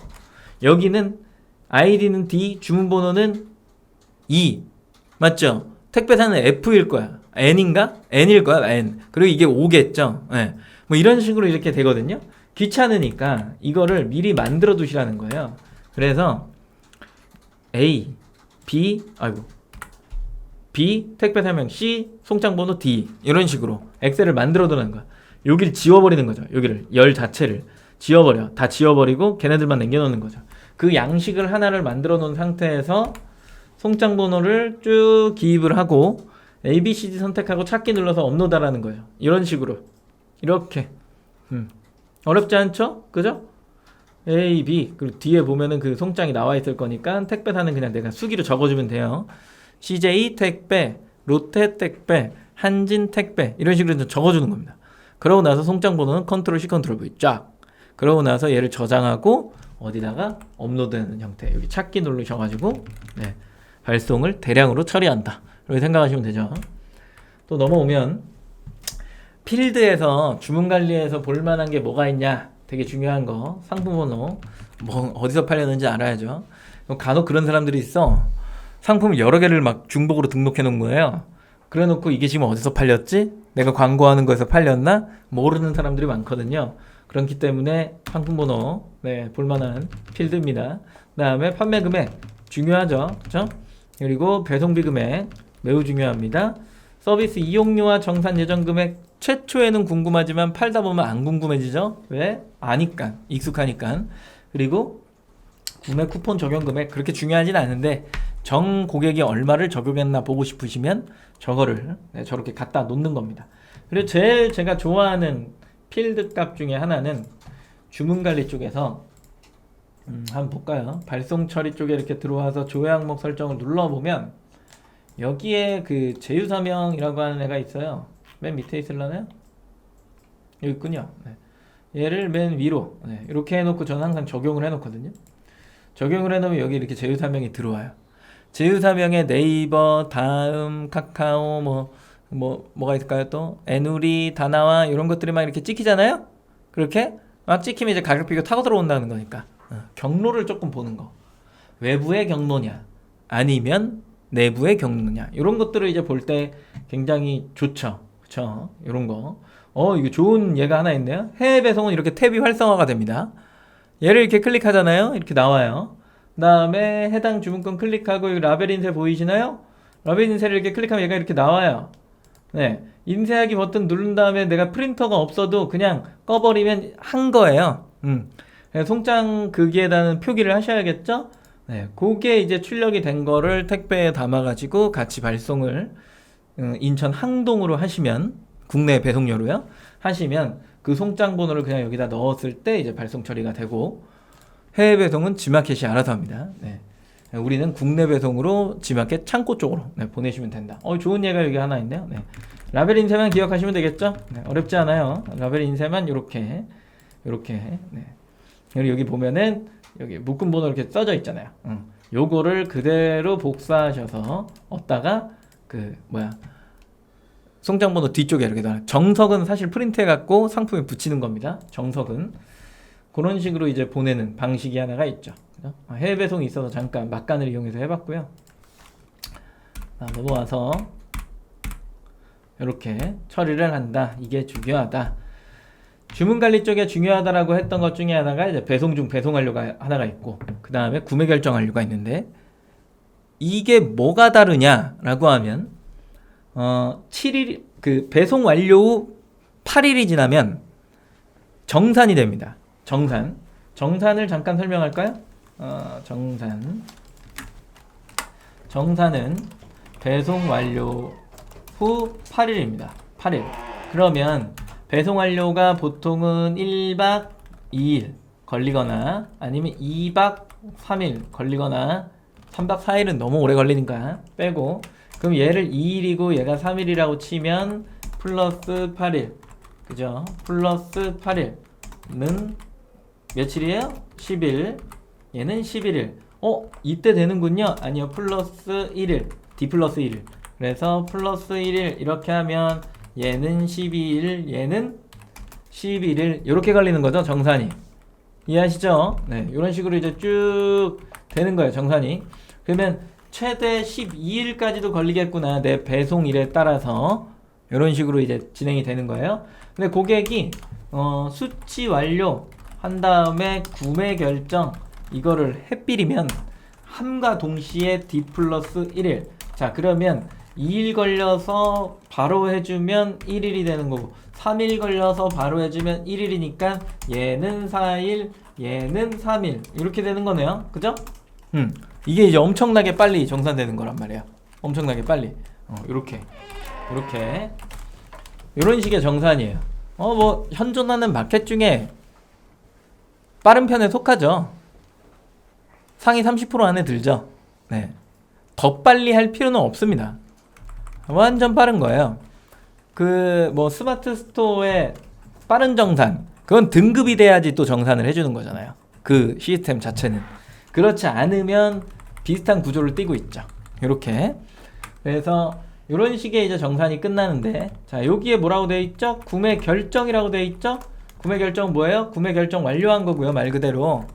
여기는 아이디는 D, 주문번호는 E. 맞죠? 택배사는 F일 거야. N인가? N일 거야. N. 그리고 이게 5겠죠. 네. 뭐 이런 식으로 이렇게 되거든요. 귀찮으니까 이거를 미리 만들어 두시라는 거예요. 그래서 A, B, B, 택배사명, C, 송장번호 D 이런 식으로 엑셀을 만들어 두는 거야. 여기를 지워버리는 거죠. 여기를 열 자체를 지워버려. 다 지워버리고 걔네들만 남겨놓는 거죠. 그 양식을 하나를 만들어 놓은 상태에서 송장번호를 쭉 기입을 하고 A, B, C, D 선택하고 찾기 눌러서 업로드하라는 거예요. 이런 식으로 이렇게 어렵지 않죠? 그죠? A, B 그리고 뒤에 보면은 그 송장이 나와 있을 거니까 택배사는 그냥 내가 수기로 적어주면 돼요. CJ 택배, 롯데 택배, 한진 택배 이런 식으로 좀 적어주는 겁니다. 그러고 나서 송장번호는 컨트롤 C, 컨트롤 V 쫙. 그러고 나서 얘를 저장하고 어디다가 업로드하는 형태 여기 찾기 누르셔가지고 발송을 대량으로 처리한다 이렇게 생각하시면 되죠. 또 넘어오면 필드에서 주문관리에서 볼만한 게 뭐가 있냐 되게 중요한 거 상품번호 뭐 어디서 팔렸는지 간혹 그런 사람들이 있어. 상품을 여러 개를 막 중복으로 등록해 놓은 거예요. 그래 놓고 이게 지금 어디서 팔렸지? 내가 광고하는 거에서 팔렸나? 모르는 사람들이 많거든요. 그렇기 때문에 상품번호 네, 볼만한 필드입니다. 그 다음에 판매 금액 중요하죠. 그렇죠? 그리고 배송비 금액 매우 중요합니다. 서비스 이용료와 정산 예정 금액 최초에는 궁금하지만 팔다 보면 안 궁금해지죠? 왜? 아니까, 익숙하니까. 그리고 구매 쿠폰 적용 금액 그렇게 중요하진 않은데 정 고객이 얼마를 적용했나 보고 싶으시면 저거를 네, 저렇게 갖다 놓는 겁니다. 그리고 제일 제가 좋아하는 필드 값 중에 하나는 주문 관리 쪽에서 한번 볼까요? 발송 처리 쪽에 이렇게 들어와서 조회 항목 설정을 눌러보면 여기에 그 제휴서명이라고 하는 애가 있어요. 맨 밑에 있을라나요? 여기 있군요. 네. 얘를 맨 위로 네, 이렇게 해놓고 저는 항상 적용을 해놓거든요. 적용을 해놓으면 여기 이렇게 제휴서명이 들어와요. 제휴서명에 네이버, 다음, 카카오, 뭐가 있을까요? 또 애누리, 다나와 이런 것들이 막 이렇게 찍히잖아요. 그렇게 막 찍히면 이제 가격 비교 타고 들어온다는 거니까 경로를 조금 보는 거. 외부의 경로냐 아니면 내부의 경로냐 이런 것들을 이제 볼 때 굉장히 좋죠. 그쵸? 이런 거. 이거 좋은 예가 하나 있네요. 해외 배송은 이렇게 탭이 활성화가 됩니다. 얘를 이렇게 클릭하잖아요. 이렇게 나와요. 그 다음에 해당 주문권 클릭하고 이 라벨 인쇄 보이시나요? 라벨 인쇄를 이렇게 클릭하면 얘가 이렇게 나와요. 네, 인쇄하기 버튼 누른 다음에 내가 프린터가 없어도 그냥 꺼버리면 한 거예요. 송장 크기에다는 표기를 하셔야겠죠? 네, 그게 이제 출력이 된 거를 택배에 담아가지고 같이 발송을 인천 항동으로 하시면 국내 배송료로요. 하시면 그 송장 번호를 그냥 여기다 넣었을 때 이제 발송 처리가 되고 해외 배송은 지마켓이 알아서 합니다. 네. 우리는 국내 배송으로 지마켓 창고 쪽으로 네, 보내시면 된다. 좋은 예가 여기 하나 있네요. 네. 라벨 인쇄만 기억하시면 되겠죠? 네, 어렵지 않아요. 라벨 인쇄만 이렇게 네. 그리고 여기 보면은 여기 묶음 번호 이렇게 써져 있잖아요. 요거를 그대로 복사하셔서 얻다가 송장 번호 뒤쪽에 이렇게 놔. 정석은 사실 프린트해 갖고 상품에 붙이는 겁니다. 정석은 그런 식으로 이제 보내는 방식이 하나가 있죠. 해외 배송이 있어서 잠깐 막간을 이용해서 해봤고요. 넘어와서 이렇게 처리를 한다. 이게 중요하다. 주문 관리 쪽에 중요하다라고 했던 것 중에 하나가 이제 배송 중 배송 완료가 하나가 있고, 그 다음에 구매 결정 완료가 있는데, 이게 뭐가 다르냐라고 하면 7일 그 배송 완료 후 8일이 지나면 정산이 됩니다. 정산을 잠깐 설명할까요? 정산은 배송 완료 후 8일입니다. 8일. 그러면 배송 완료가 보통은 1박 2일 걸리거나 아니면 2박 3일 걸리거나 3박 4일은 너무 오래 걸리니까 빼고, 그럼 얘를 2일이고 얘가 3일이라고 치면 플러스 8일, 그죠? 플러스 8일은 며칠이에요? 10일. 얘는 11일. 이때 되는군요. 아니요, 플러스 1일, D 플러스 1일. 그래서 플러스 1일 이렇게 하면 얘는 12일, 얘는 11일 이렇게 걸리는 거죠, 정산이. 이해하시죠? 네, 이런 식으로 이제 쭉 되는 거예요, 정산이. 그러면 최대 12일까지도 걸리겠구나, 내 배송일에 따라서. 이런 식으로 이제 진행이 되는 거예요. 근데 고객이 수치 완료 한 다음에 구매 결정 이거를 해필이면 함과 동시에 D 플러스 1일. 자, 그러면 2일 걸려서 바로 해주면 1일이 되는 거고, 3일 걸려서 바로 해주면 1일이니까 얘는 4일, 얘는 3일 이렇게 되는 거네요. 그죠? 이게 이제 엄청나게 빨리 정산되는 거란 말이에요. 엄청나게 빨리. 이렇게 이런 식의 정산이에요. 현존하는 마켓 중에 빠른 편에 속하죠. 상위 30% 안에 들죠. 네. 더 빨리 할 필요는 없습니다. 완전 빠른 거예요. 스마트 스토어의 빠른 정산, 그건 등급이 돼야지 또 정산을 해주는 거잖아요. 그 시스템 자체는. 그렇지 않으면 비슷한 구조를 띠고 있죠. 이렇게. 그래서 이런 식의 이제 정산이 끝나는데, 자, 여기에 뭐라고 되어 있죠? 구매 결정이라고 되어 있죠? 구매 결정 뭐예요? 구매 결정 완료한 거고요, 말 그대로.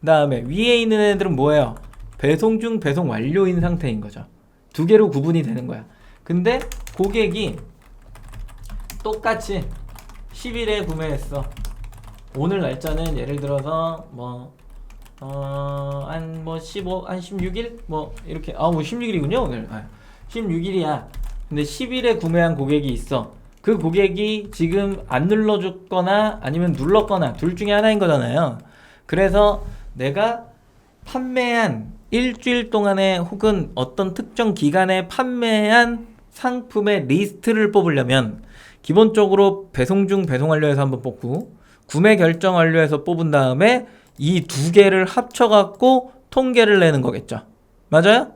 그 다음에 위에 있는 애들은 뭐예요? 배송 중 배송 완료인 상태인 거죠. 두 개로 구분이 되는 거야. 근데 고객이 똑같이 10일에 구매했어. 오늘 날짜는 예를 들어서 한 16일? 이렇게, 16일이군요, 오늘. 16일이야. 근데 10일에 구매한 고객이 있어. 그 고객이 지금 안 눌러줬거나 아니면 눌렀거나 둘 중에 하나인 거잖아요. 그래서 내가 판매한 일주일 동안에 혹은 어떤 특정 기간에 판매한 상품의 리스트를 뽑으려면 기본적으로 배송 중 배송 완료해서 한번 뽑고 구매 결정 완료해서 뽑은 다음에 이 두 개를 합쳐갖고 통계를 내는 거겠죠. 맞아요?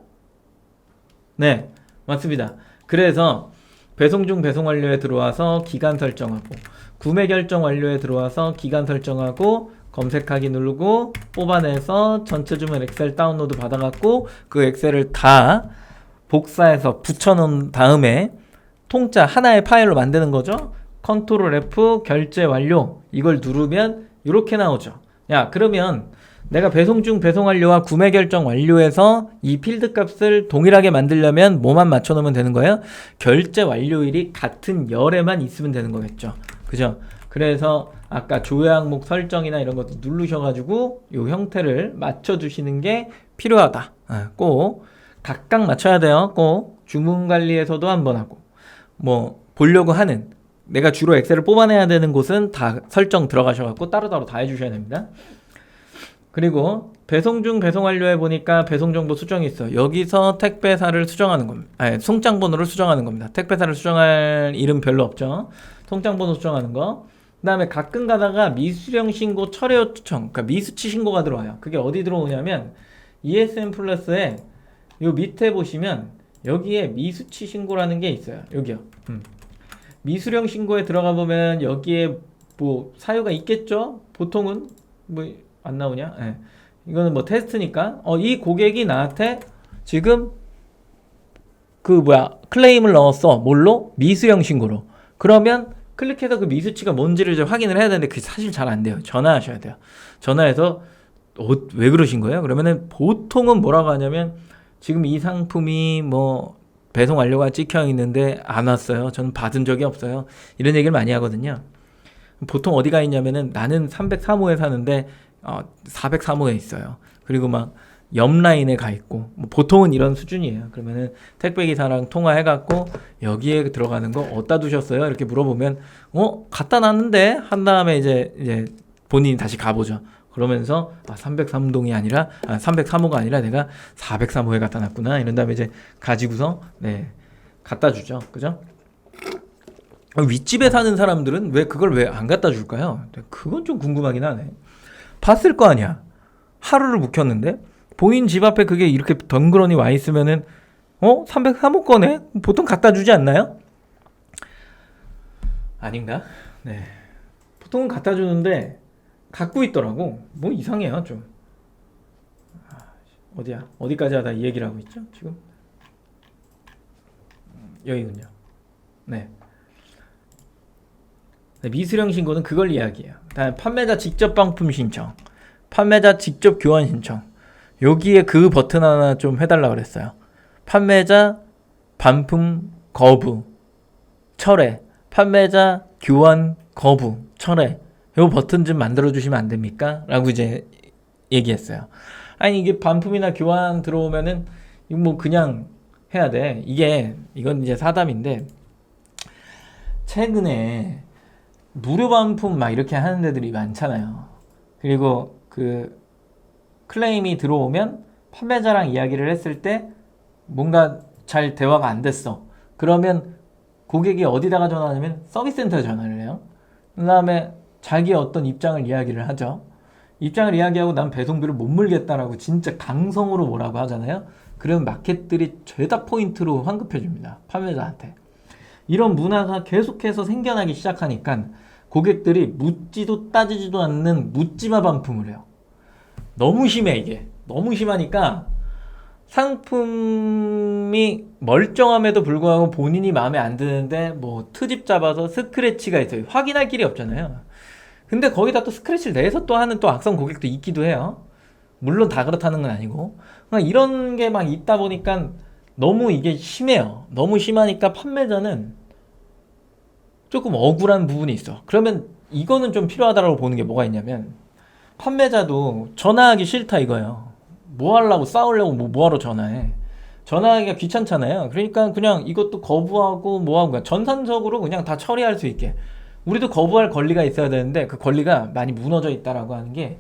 네, 맞습니다. 그래서 배송 중 배송 완료에 들어와서 기간 설정하고 구매 결정 완료에 들어와서 기간 설정하고 검색하기 누르고 뽑아내서 전체 주문 엑셀 다운로드 받아갖고 그 엑셀을 다 복사해서 붙여놓은 다음에 통짜 하나의 파일로 만드는 거죠. 컨트롤 F 결제 완료 이걸 누르면 이렇게 나오죠. 야, 그러면 내가 배송 중 배송 완료와 구매 결정 완료해서 이 필드 값을 동일하게 만들려면 뭐만 맞춰놓으면 되는 거예요? 결제 완료일이 같은 열에만 있으면 되는 거겠죠. 그죠? 그래서 아까 조회 항목 설정이나 이런 것도 누르셔가지고 이 형태를 맞춰주시는 게 필요하다. 꼭 각각 맞춰야 돼요. 꼭 주문 관리에서도 한번 하고 보려고 하는 내가 주로 엑셀을 뽑아내야 되는 곳은 다 설정 들어가셔갖고 따로따로 다 해주셔야 됩니다. 그리고 배송 중 배송 완료해 보니까 배송 정보 수정이 있어. 여기서 택배사를 수정하는 겁니다. 송장 번호를 수정하는 겁니다. 택배사를 수정할 일은 별로 없죠. 송장 번호 수정하는 거. 그 다음에 가끔 가다가 미수령 신고 철회 요청, 그러니까 미수치 신고가 들어와요. 그게 어디 들어오냐면 ESN 플러스에 요 밑에 보시면 여기에 미수치 신고라는 게 있어요. 여기요. 미수령 신고에 들어가 보면 여기에 사유가 있겠죠? 보통은 안 나오냐? 네. 이거는 테스트니까 이 고객이 나한테 지금 클레임을 넣었어. 뭘로? 미수령 신고로. 그러면 클릭해서 그 미수치가 뭔지를 이제 확인을 해야 되는데 그게 사실 잘 안 돼요. 전화하셔야 돼요. 전화해서 왜 그러신 거예요? 그러면은 보통은 뭐라고 하냐면 지금 이 상품이 배송 완료가 찍혀 있는데 안 왔어요. 저는 받은 적이 없어요. 이런 얘기를 많이 하거든요. 보통 어디가 있냐면은 나는 303호에 사는데 403호에 있어요. 그리고 옆 라인에 가 있고 보통은 이런 수준이에요. 그러면은 택배기사랑 통화해갖고 여기에 들어가는 거 어디다 두셨어요? 이렇게 물어보면 갖다 놨는데 한 다음에 이제 본인이 다시 가보죠. 그러면서 303동이 아니라 303호가 아니라 내가 403호에 갖다 놨구나. 이런 다음에 이제 가지고서 갖다 주죠. 그죠? 윗집에 사는 사람들은 왜 그걸 왜 안 갖다 줄까요? 그건 좀 궁금하긴 하네. 봤을 거 아니야. 하루를 묵혔는데 본인 집 앞에 그게 이렇게 덩그러니 와 있으면은 303호 거네? 보통 갖다 주지 않나요? 아닌가? 네. 보통은 갖다 주는데 갖고 있더라고. 이상해요 좀. 어디야? 어디까지 하다 이 얘기를 하고 있죠 지금? 여기군요. 네. 미수령 신고는 그걸 이야기해요. 다음에 판매자 직접 반품 신청, 판매자 직접 교환 신청. 여기에 그 버튼 하나 좀 해달라 그랬어요. 판매자 반품 거부 철회, 판매자 교환 거부 철회. 요 버튼 좀 만들어 주시면 안 됩니까? 라고 이제 얘기했어요. 아니 이게 반품이나 교환 들어오면은 그냥 해야 돼. 이건 이제 사담인데 최근에 무료 반품 이렇게 하는 데들이 많잖아요. 그리고 클레임이 들어오면 판매자랑 이야기를 했을 때 뭔가 잘 대화가 안 됐어. 그러면 고객이 어디다가 전화하냐면 서비스 센터에 전화를 해요. 그 다음에 자기의 어떤 입장을 이야기를 하죠. 입장을 이야기하고 난 배송비를 못 물겠다라고 진짜 강성으로 뭐라고 하잖아요. 그러면 마켓들이 죄다 포인트로 환급해 줍니다. 판매자한테. 이런 문화가 계속해서 생겨나기 시작하니까 고객들이 묻지도 따지지도 않는 묻지마 반품을 해요. 너무 심해 이게. 너무 심하니까 상품이 멀쩡함에도 불구하고 본인이 마음에 안 드는데 트집 잡아서 스크래치가 있어요. 확인할 길이 없잖아요. 근데 거기다 또 스크래치를 내서 또 하는 또 악성 고객도 있기도 해요. 물론 다 그렇다는 건 아니고. 이런 게 있다 보니까 너무 이게 심해요. 너무 심하니까 판매자는 조금 억울한 부분이 있어. 그러면 이거는 좀 필요하다고 보는 게 뭐가 있냐면, 판매자도 전화하기 싫다 이거예요. 뭐 하려고, 싸우려고 뭐하러 전화해. 전화하기가 귀찮잖아요. 그러니까 그냥 이것도 거부하고 뭐하고, 그냥 전산적으로 그냥 다 처리할 수 있게. 우리도 거부할 권리가 있어야 되는데 그 권리가 많이 무너져 있다라고 하는 게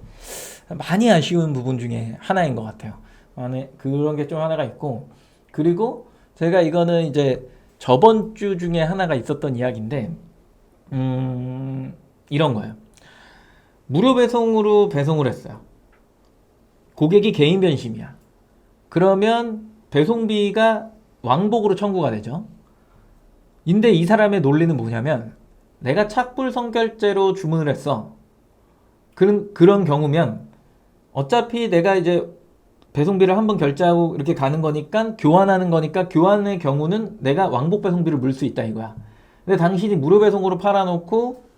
많이 아쉬운 부분 중에 하나인 것 같아요. 안에 그런 게 좀 하나가 있고, 그리고 제가 이거는 이제 저번 주 중에 하나가 있었던 이야기인데, 이런 거예요. 무료 배송으로 배송을 했어요. 고객이 개인 변심이야. 그러면 배송비가 왕복으로 청구가 되죠. 근데 이 사람의 논리는 뭐냐면, 내가 착불 선결제로 주문을 했어. 그런 경우면 어차피 내가 이제 배송비를 한번 결제하고 이렇게 가는 거니까, 교환하는 거니까, 교환의 경우는 내가 왕복 배송비를 물 수 있다 이거야. 근데 당신이 무료 배송으로 팔아놓고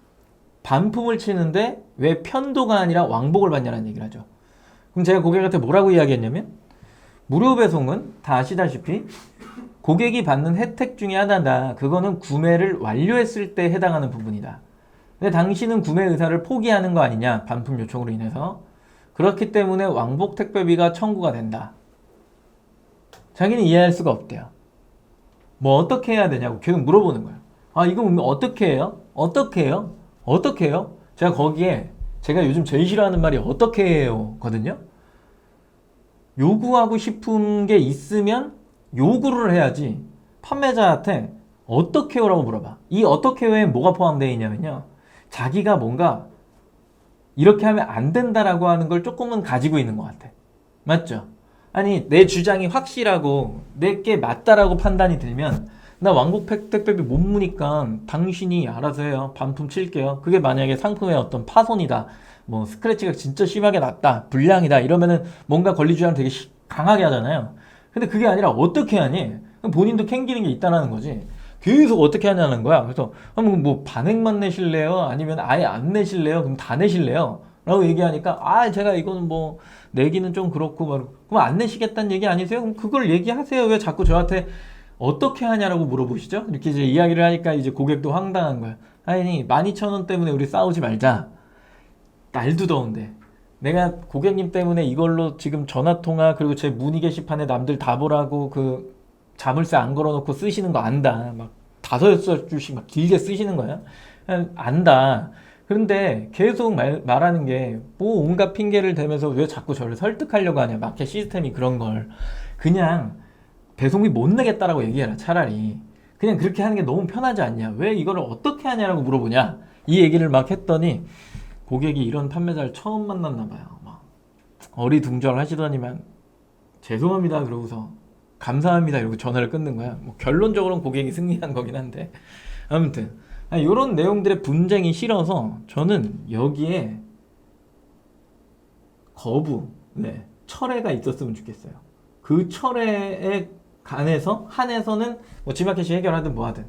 반품을 치는데 왜 편도가 아니라 왕복을 받냐는 얘기를 하죠. 그럼 제가 고객한테 뭐라고 이야기했냐면, 무료 배송은 다 아시다시피 고객이 받는 혜택 중에 하나다. 그거는 구매를 완료했을 때 해당하는 부분이다. 근데 당신은 구매 의사를 포기하는 거 아니냐, 반품 요청으로 인해서. 그렇기 때문에 왕복 택배비가 청구가 된다. 자기는 이해할 수가 없대요. 뭐 어떻게 해야 되냐고 계속 물어보는 거예요. 아, 이거 어떻게 해요? 어떻게 해요? 어떻게 해요? 제가 거기에, 제가 요즘 제일 싫어하는 말이 어떻게 해요 거든요. 요구하고 싶은 게 있으면 요구를 해야지, 판매자한테 어떻게 해요라고 물어봐. 이 어떻게 해요에 뭐가 포함되어 있냐면요, 자기가 뭔가 이렇게 하면 안 된다라고 하는 걸 조금은 가지고 있는 것 같아. 맞죠? 아니, 내 주장이 확실하고 내게 맞다라고 판단이 들면, 나 왕복 택배비 못 무니까 당신이 알아서 해요. 반품 칠게요. 그게 만약에 상품의 어떤 파손이다, 뭐 스크래치가 진짜 심하게 났다, 불량이다 이러면은 뭔가 권리주장 되게 강하게 하잖아요. 근데 그게 아니라 어떻게 하니? 본인도 캥기는 게 있다는 거지. 계속 어떻게 하냐는 거야. 그래서 뭐 반액만 내실래요? 아니면 아예 안 내실래요? 그럼 다 내실래요? 라고 얘기하니까, 제가 이거는 뭐 내기는 좀 그렇고, 그럼 안 내시겠다는 얘기 아니세요? 그럼 그걸 얘기하세요. 왜 자꾸 저한테 어떻게 하냐라고 물어보시죠? 이렇게 이제 이야기를 하니까 이제 고객도 황당한 거야. 아니, 12,000원 때문에 우리 싸우지 말자. 날도 더운데 내가 고객님 때문에 이걸로 지금 전화통화, 그리고 제 문의 게시판에 남들 다 보라고 그 자물쇠 안 걸어놓고 쓰시는 거 안다. 막 5줄씩 막 길게 쓰시는 거야. 안다. 그런데 계속 말하는 게 뭐 온갖 핑계를 대면서 왜 자꾸 저를 설득하려고 하냐. 마켓 시스템이 그런 걸. 그냥 배송비 못 내겠다라고 얘기해라. 차라리 그냥 그렇게 하는 게 너무 편하지 않냐. 왜 이거를 어떻게 하냐라고 물어보냐. 이 얘기를 막 했더니, 고객이 이런 판매자를 처음 만났나 봐요. 막 어리둥절 하시더니만 죄송합니다 그러고서 감사합니다 이러고 전화를 끊는 거야. 뭐 결론적으로는 고객이 승리한 거긴 한데, 아무튼 이런 내용들의 분쟁이 싫어서 저는 여기에 철회가 있었으면 좋겠어요. 그 철회에 한해서는 뭐 지마켓이 해결하든 뭐 하든,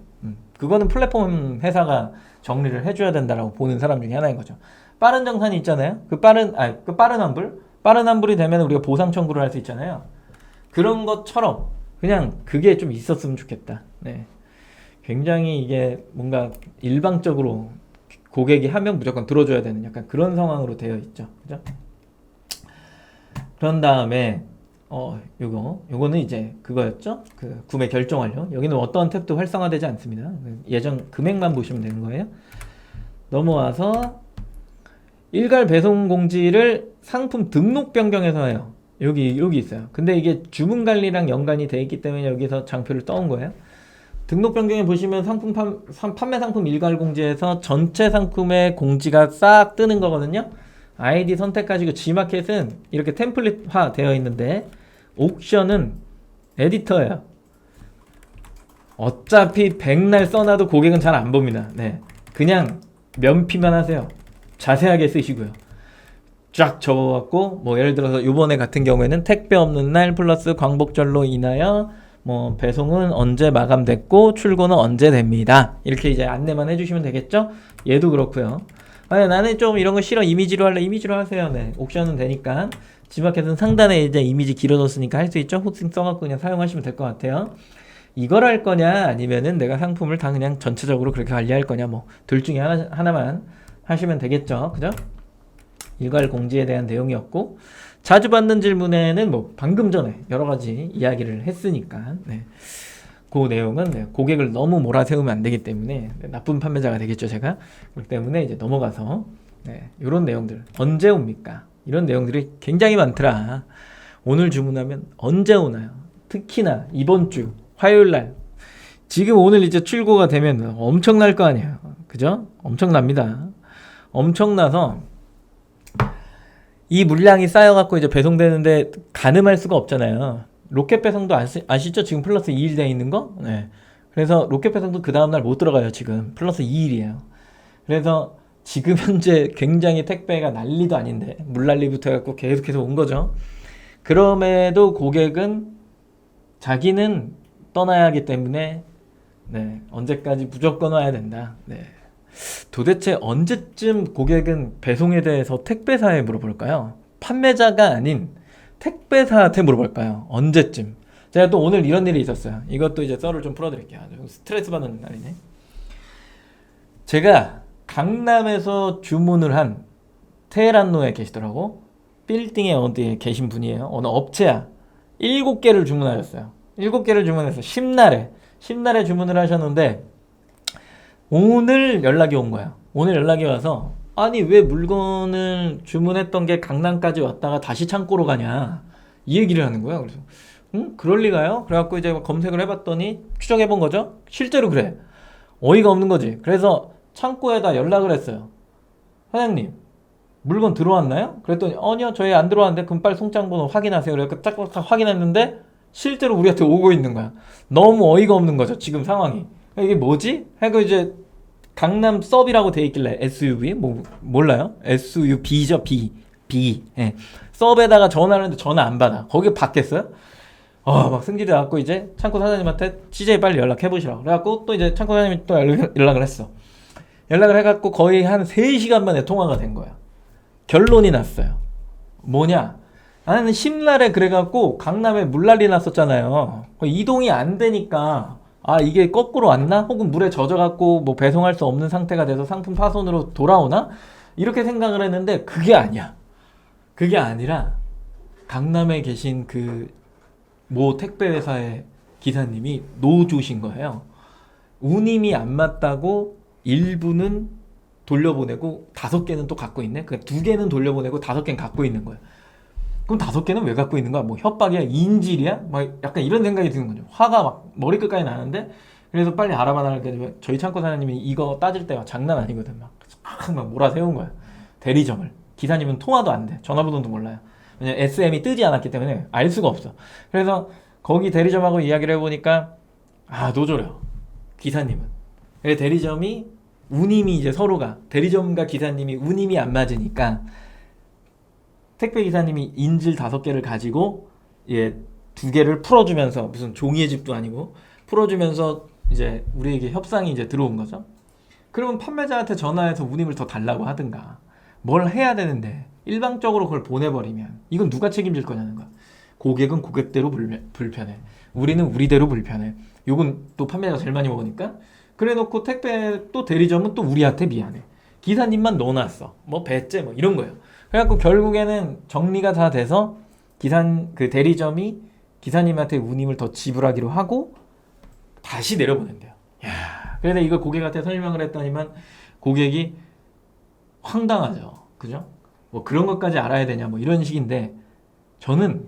그거는 플랫폼 회사가 정리를 해줘야 된다라고 보는 사람 중에 하나인 거죠. 빠른 정산이 있잖아요. 그 빠른 환불이 되면 우리가 보상 청구를 할 수 있잖아요. 그런 것처럼 그냥 그게 좀 있었으면 좋겠다. 네. 굉장히 이게 뭔가 일방적으로 고객이 하면 무조건 들어줘야 되는 약간 그런 상황으로 되어 있죠. 그죠? 그런 다음에 요거는 이제 그거였죠. 그 구매 결정 완료. 여기는 어떤 탭도 활성화되지 않습니다. 예전 금액만 보시면 되는 거예요. 넘어와서 일괄 배송 공지를 상품 등록 변경해서 해요. 여기 있어요. 근데 이게 주문 관리랑 연관이 돼 있기 때문에 여기서 장표를 떠온 거예요. 등록 변경에 보시면 판매 상품 일괄 공지에서 전체 상품의 공지가 싹 뜨는 거거든요. 아이디 선택하시고, G마켓은 이렇게 템플릿화 되어 있는데, 옥션은 에디터예요. 어차피 백날 써놔도 고객은 잘 안 봅니다. 네, 그냥 면피만 하세요. 자세하게 쓰시고요. 쫙 적어갖고, 뭐 예를 들어서 요번에 같은 경우에는 택배 없는 날 플러스 광복절로 인하여 뭐 배송은 언제 마감됐고 출고는 언제 됩니다. 이렇게 이제 안내만 해주시면 되겠죠. 얘도 그렇고요. 아니, 나는 좀 이런 거 싫어. 이미지로 할래. 이미지로 하세요. 네. 옥션은 되니까. 지마켓은 상단에 이제 이미지 길어졌으니까 할 수 있죠. 호칭 써갖고 그냥 사용하시면 될 것 같아요. 이걸 할 거냐 아니면은 내가 상품을 다 그냥 전체적으로 그렇게 관리할 거냐 뭐 둘 중에 하나만 하시면 되겠죠. 그죠? 일괄 공지에 대한 내용이었고 자주 받는 질문에는 뭐 방금 전에 여러 가지 이야기를 했으니까 네. 그 내용은 네, 고객을 너무 몰아세우면 안 되기 때문에 네, 나쁜 판매자가 되겠죠 제가. 그렇기 때문에 이제 넘어가서 네, 이런 내용들 언제 옵니까? 이런 내용들이 굉장히 많더라. 오늘 주문하면 언제 오나요? 특히나 이번 주 화요일날 지금 오늘 이제 출고가 되면 엄청날 거 아니에요. 그죠? 엄청납니다. 엄청나서 이 물량이 쌓여갖고 이제 배송되는데 가늠할 수가 없잖아요. 로켓 배송도 아시죠? 지금 플러스 2일 돼 있는 거? 네. 그래서 로켓 배송도 그 다음날 못 들어가요. 지금 플러스 2일이에요. 그래서 지금 현재 굉장히 택배가 난리도 아닌데 물난리부터 해갖고 계속해서 온 거죠. 그럼에도 고객은 자기는 떠나야 하기 때문에 네, 언제까지 무조건 와야 된다. 네. 도대체 언제쯤 고객은 배송에 대해서 택배사에 물어볼까요? 판매자가 아닌 택배사한테 물어볼까요? 언제쯤? 제가 또 오늘 이런 일이 있었어요. 이것도 이제 썰을 좀 풀어드릴게요. 스트레스 받는 날이네. 제가 강남에서 주문을 한 테헤란로에 계시더라고. 빌딩에 어디에 계신 분이에요. 어느 업체야. 7개를 주문하셨어요. 7개를 주문해서 10날에 주문을 하셨는데 오늘 연락이 온 거야. 오늘 연락이 와서 아니 왜 물건을 주문했던 게 강남까지 왔다가 다시 창고로 가냐 이 얘기를 하는 거야. 그래서 그럴 리가요? 그래갖고 이제 검색을 해봤더니 추적해본 거죠. 실제로 그래. 어이가 없는 거지. 그래서 창고에다 연락을 했어요. 사장님 물건 들어왔나요? 그랬더니 아니요 저희 안 들어왔는데 그럼 빨리 송장번호 확인하세요. 그래서 딱 확인했는데 실제로 우리한테 오고 있는 거야. 너무 어이가 없는 거죠 지금 상황이. 이게 뭐지? 하고 이제 강남 서비라고 돼 있길래 SUV 뭐 몰라요? SUV죠 B. 예. 서브에다가 전화를 했는데 전화 안 받아. 거기 받겠어요? 막 승질이 나갖고 이제 창고 사장님한테 CJ 빨리 연락해 보시라고. 그래갖고 또 이제 창고 사장님이 또 연락을 했어. 연락을 해갖고 거의 한 3시간 만에 통화가 된 거야. 결론이 났어요. 뭐냐? 나는 10날에 그래갖고 강남에 물난리 났었잖아요. 이동이 안 되니까 이게 거꾸로 왔나? 혹은 물에 젖어갖고 뭐 배송할 수 없는 상태가 돼서 상품 파손으로 돌아오나? 이렇게 생각을 했는데 그게 아니야. 그게 아니라 강남에 계신 그 모 택배 회사의 기사님이 노조신 거예요. 운임이 안 맞다고 일부는 돌려보내고 5개는 또 갖고 있네. 그러니까 2개는 돌려보내고 5개는 갖고 있는 거야. 그럼 5개는 왜 갖고 있는 거야? 뭐 협박이야? 인질이야? 막 약간 이런 생각이 드는 거죠. 화가 막 머리끝까지 나는데 그래서 빨리 알아봐달라니까 저희 창고 사장님이 이거 따질 때가 장난 아니거든. 막 몰아세운 거야. 대리점을. 기사님은 통화도 안 돼. 전화번호도 몰라요. 왜냐면 SM이 뜨지 않았기 때문에 알 수가 없어. 그래서 거기 대리점하고 이야기를 해보니까 노조래요. 기사님은. 그래서 대리점이 운임이 이제 서로가 대리점과 기사님이 운임이 안 맞으니까 택배 기사님이 인질 5개를 가지고 2개를 풀어주면서 무슨 종이의 집도 아니고 풀어주면서 이제 우리에게 협상이 이제 들어온 거죠. 그러면 판매자한테 전화해서 운임을 더 달라고 하든가 뭘 해야 되는데 일방적으로 그걸 보내버리면 이건 누가 책임질 거냐는 거야. 고객은 고객대로 불편해. 우리는 우리대로 불편해. 요건 또 판매자가 제일 많이 먹으니까 그래놓고 택배 또 대리점은 또 우리한테 미안해. 기사님만 넣어놨어. 뭐 배째 뭐 이런 거예요. 그래갖고 결국에는 정리가 다 돼서 그 대리점이 기사님한테 운임을 더 지불하기로 하고 다시 내려보낸대요. 야, 그래서 이걸 고객한테 설명을 했더니만 고객이 황당하죠. 그죠? 뭐 그런 것까지 알아야 되냐 뭐 이런 식인데 저는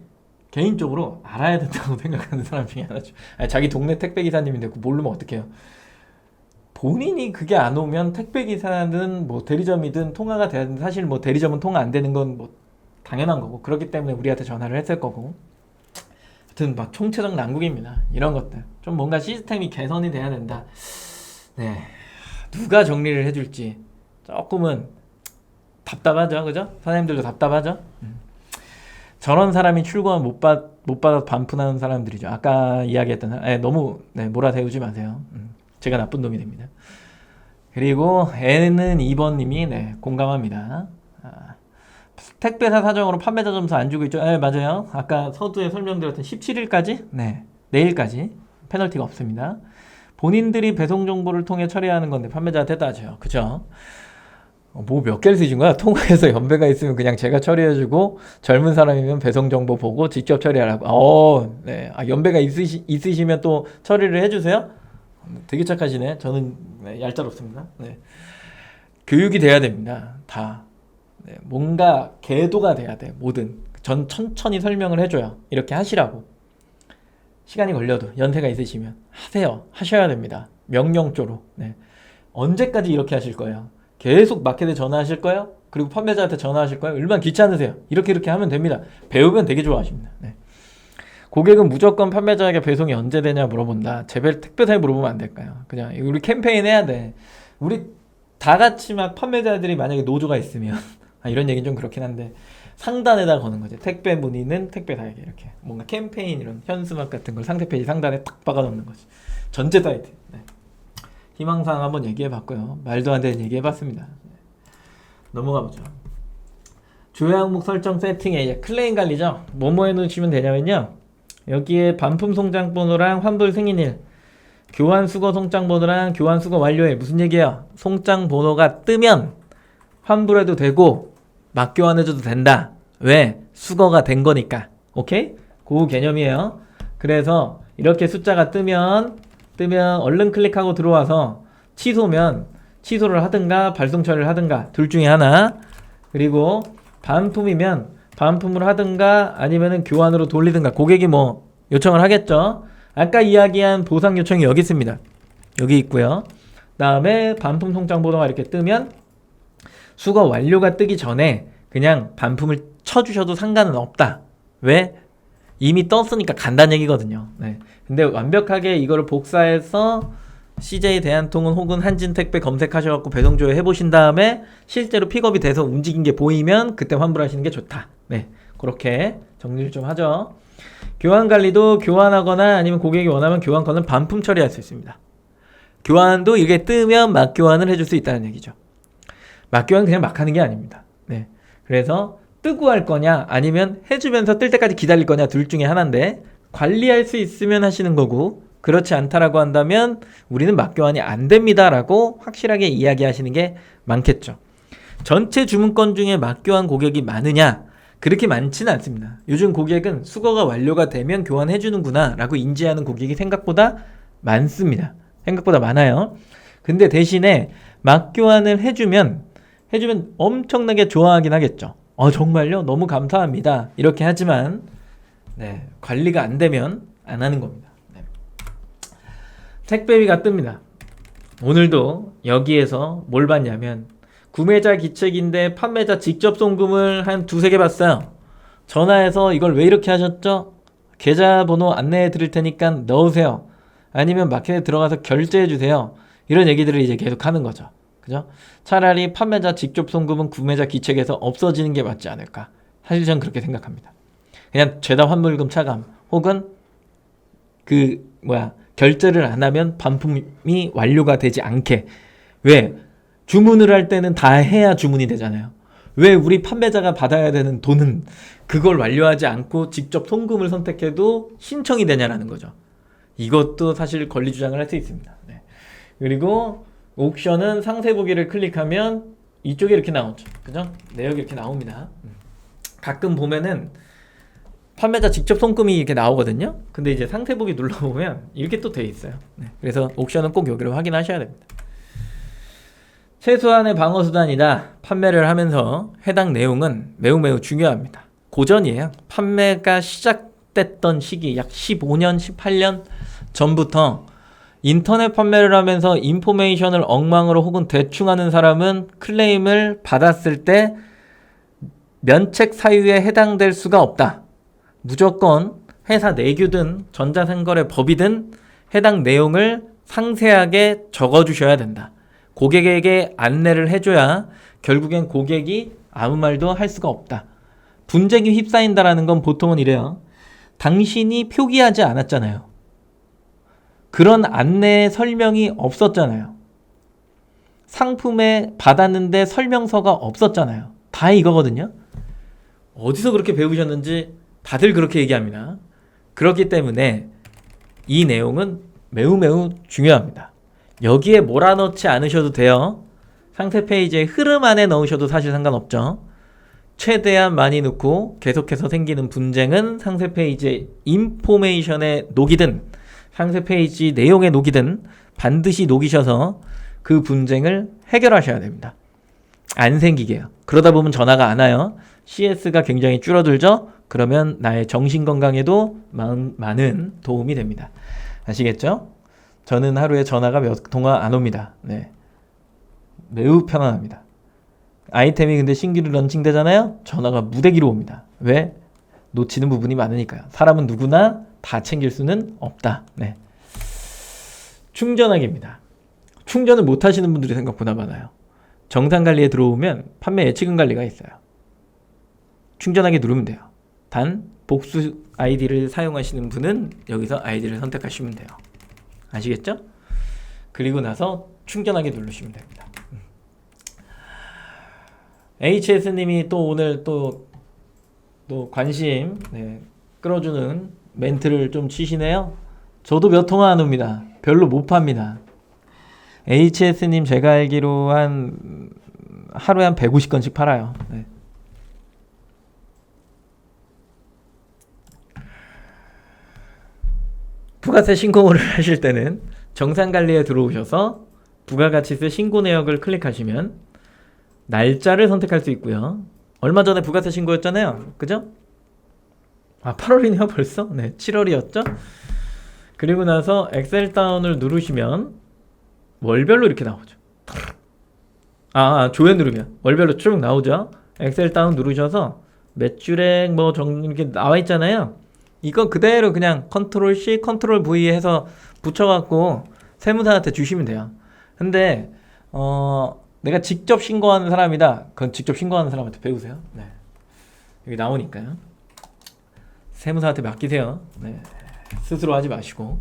개인적으로 알아야 된다고 생각하는 사람 중에 하나죠. 자기 동네 택배 기사님인데 그거 모르면 어떡해요. 본인이 그게 안 오면 택배 기사든 뭐 대리점이든 통화가 되든 사실 뭐 대리점은 통화 안 되는 건 뭐 당연한 거고 그렇기 때문에 우리한테 전화를 했을 거고 하여튼 막 총체적 난국입니다. 이런 것들 좀 뭔가 시스템이 개선이 돼야 된다. 네, 누가 정리를 해줄지 조금은 답답하죠, 그죠? 사장님들도 답답하죠. 저런 사람이 출고한 못 받아서 반푼하는 사람들이죠. 아까 이야기했던 너무 몰아세우지 마세요. 제가 나쁜 놈이 됩니다. 그리고 N은 2번님이 네, 공감합니다. 택배사 사정으로 판매자 점수 안 주고 있죠? 네, 맞아요. 아까 서두에 설명드렸던 17일까지? 네, 내일까지 페널티가 없습니다. 본인들이 배송 정보를 통해 처리하는 건데 판매자한테 따져요. 그죠? 뭐 몇 개를 쓰신 거야? 통화해서 연배가 있으면 그냥 제가 처리해주고 젊은 사람이면 배송 정보 보고 직접 처리하라고. 네. 연배가 있으시면 또 처리를 해주세요? 되게 착하시네. 저는 네, 얄짤없습니다. 네. 교육이 돼야 됩니다. 다. 네. 뭔가 계도가 돼야 돼. 뭐든. 전 천천히 설명을 해줘요. 이렇게 하시라고. 시간이 걸려도 연세가 있으시면 하세요. 하셔야 됩니다. 명령조로. 네. 언제까지 이렇게 하실 거예요? 계속 마켓에 전화하실 거예요? 그리고 판매자한테 전화하실 거예요? 얼마나 귀찮으세요? 이렇게 하면 됩니다. 배우면 되게 좋아하십니다. 네. 고객은 무조건 판매자에게 배송이 언제 되냐 물어본다. 제발 택배사에 물어보면 안 될까요? 그냥 우리 캠페인 해야 돼. 우리 다 같이 막 판매자들이 만약에 노조가 있으면 이런 얘기는 좀 그렇긴 한데 상단에다 거는 거지. 택배 문의는 택배사에게 이렇게 뭔가 캠페인 이런 현수막 같은 걸 상세 페이지 상단에 탁 박아 놓는 거지. 전체 사이트. 네. 희망사항 한번 얘기해봤고요. 말도 안 되는 얘기해봤습니다. 넘어가 보죠. 주요 항목 설정 세팅에 이제 클레임 관리죠. 뭐뭐 해놓으시면 되냐면요. 여기에 반품 송장 번호랑 환불 승인일, 교환 수거 송장 번호랑 교환 수거 완료일. 무슨 얘기예요? 송장 번호가 뜨면 환불해도 되고 막 교환해줘도 된다. 왜? 수거가 된 거니까. 오케이? 그 개념이에요. 그래서 이렇게 숫자가 뜨면 얼른 클릭하고 들어와서 취소면 취소를 하든가 발송 처리를 하든가 둘 중에 하나. 그리고 반품이면 반품을 하든가 아니면은 교환으로 돌리든가. 고객이 뭐 요청을 하겠죠. 아까 이야기한 보상 요청이 여기 있습니다. 여기 있고요. 다음에 반품 송장 번호가 이렇게 뜨면 수거 완료가 뜨기 전에 그냥 반품을 쳐주셔도 상관은 없다. 왜? 이미 떴으니까 간다는 얘기거든요. 네. 근데 완벽하게 이거를 복사해서 CJ 대한통운 혹은 한진택배 검색하셔갖고 배송 조회 해보신 다음에 실제로 픽업이 돼서 움직인 게 보이면 그때 환불하시는 게 좋다. 네, 그렇게 정리를 좀 하죠. 교환 관리도 교환하거나 아니면 고객이 원하면 교환권은 반품 처리할 수 있습니다. 교환도 이게 뜨면 막 교환을 해줄 수 있다는 얘기죠. 막 교환은 그냥 막 하는 게 아닙니다. 네, 그래서 뜨고 할 거냐 아니면 해주면서 뜰 때까지 기다릴 거냐 둘 중에 하나인데 관리할 수 있으면 하시는 거고 그렇지 않다라고 한다면 우리는 막교환이 안 됩니다 라고 확실하게 이야기하시는 게 많겠죠. 전체 주문건 중에 막교환 고객이 많으냐? 그렇게 많지는 않습니다. 요즘 고객은 수거가 완료가 되면 교환해 주는구나 라고 인지하는 고객이 생각보다 많습니다. 생각보다 많아요. 근데 대신에 막교환을 해주면 엄청나게 좋아하긴 하겠죠. 정말요? 너무 감사합니다. 이렇게 하지만 네, 관리가 안 되면 안 하는 겁니다. 네. 택배비가 뜹니다. 오늘도 여기에서 뭘 봤냐면 구매자 기책인데 판매자 직접 송금을 한 두세 개 봤어요. 전화해서 이걸 왜 이렇게 하셨죠? 계좌번호 안내해 드릴 테니까 넣으세요. 아니면 마켓에 들어가서 결제해 주세요. 이런 얘기들을 이제 계속 하는 거죠. 그죠? 차라리 판매자 직접 송금은 구매자 기책에서 없어지는 게 맞지 않을까. 사실 저는 그렇게 생각합니다. 그냥 죄다 환불금 차감 혹은 결제를 안 하면 반품이 완료가 되지 않게. 왜? 주문을 할 때는 다 해야 주문이 되잖아요. 왜 우리 판매자가 받아야 되는 돈은 그걸 완료하지 않고 직접 송금을 선택해도 신청이 되냐라는 거죠. 이것도 사실 권리 주장을 할 수 있습니다. 네. 그리고 옥션은 상세 보기를 클릭하면 이쪽에 이렇게 나오죠. 그죠? 내역이 이렇게 나옵니다. 가끔 보면은 판매자 직접 송금이 이렇게 나오거든요. 근데 이제 상세 보기 눌러보면 이렇게 또 돼 있어요. 네. 그래서 옥션은 꼭 여기를 확인하셔야 됩니다. 최소한의 방어수단이다. 판매를 하면서 해당 내용은 매우 중요합니다. 고전이에요. 판매가 시작됐던 시기 약 15년, 18년 전부터 인터넷 판매를 하면서 인포메이션을 엉망으로 혹은 대충 하는 사람은 클레임을 받았을 때 면책 사유에 해당될 수가 없다. 무조건 회사 내규든 전자상거래 법이든 해당 내용을 상세하게 적어주셔야 된다. 고객에게 안내를 해줘야 결국엔 고객이 아무 말도 할 수가 없다. 분쟁이 휩싸인다라는 건 보통은 이래요. 당신이 표기하지 않았잖아요. 그런 안내 설명이 없었잖아요. 상품에 받았는데 설명서가 없었잖아요. 다 이거거든요. 어디서 그렇게 배우셨는지 다들 그렇게 얘기합니다. 그렇기 때문에 이 내용은 매우 매우 중요합니다. 여기에 몰아넣지 않으셔도 돼요. 상세 페이지의 흐름 안에 넣으셔도 사실 상관없죠. 최대한 많이 넣고 계속해서 생기는 분쟁은 상세 페이지의 인포메이션에 녹이든 상세 페이지 내용에 녹이든 반드시 녹이셔서 그 분쟁을 해결하셔야 됩니다. 안 생기게 해요. 그러다 보면 전화가 안 와요. CS가 굉장히 줄어들죠? 그러면 나의 정신건강에도 많은 도움이 됩니다. 아시겠죠? 저는 하루에 전화가 몇 통화 안 옵니다. 네. 매우 편안합니다. 아이템이 근데 신규로 런칭되잖아요? 전화가 무대기로 옵니다. 왜? 놓치는 부분이 많으니까요. 사람은 누구나 다 챙길 수는 없다. 네. 충전하기입니다. 충전을 못 하시는 분들이 생각보다 많아요. 정상관리에 들어오면 판매 예치금 관리가 있어요. 충전하기 누르면 돼요. 단 복수 아이디를 사용하시는 분은 여기서 아이디를 선택하시면 돼요. 아시겠죠? 그리고 나서 충전하기 누르시면 됩니다. HS님이 또 오늘 또 관심 끌어주는 멘트를 좀 치시네요. 저도 몇 통화 안 옵니다. 별로 못 팝니다. HS님 제가 알기로 하루에 한 150건씩 팔아요. 네. 부가세 신고를 하실 때는 정상관리에 들어오셔서 부가가치세 신고 내역을 클릭하시면 날짜를 선택할 수 있고요. 얼마 전에 부가세 신고였잖아요. 그죠? 8월이네요 벌써? 네, 7월이었죠? 그리고 나서 엑셀 다운을 누르시면 월별로 이렇게 나오죠. 조회 누르면 월별로 쭉 나오죠. 엑셀 다운 누르셔서 매출액 이렇게 나와 있잖아요. 이거 그대로 그냥 컨트롤 C, 컨트롤 V 해서 붙여갖고 세무사한테 주시면 돼요. 근데 내가 직접 신고하는 사람이다. 그건 직접 신고하는 사람한테 배우세요. 네. 여기 나오니까요. 세무사한테 맡기세요. 네. 스스로 하지 마시고.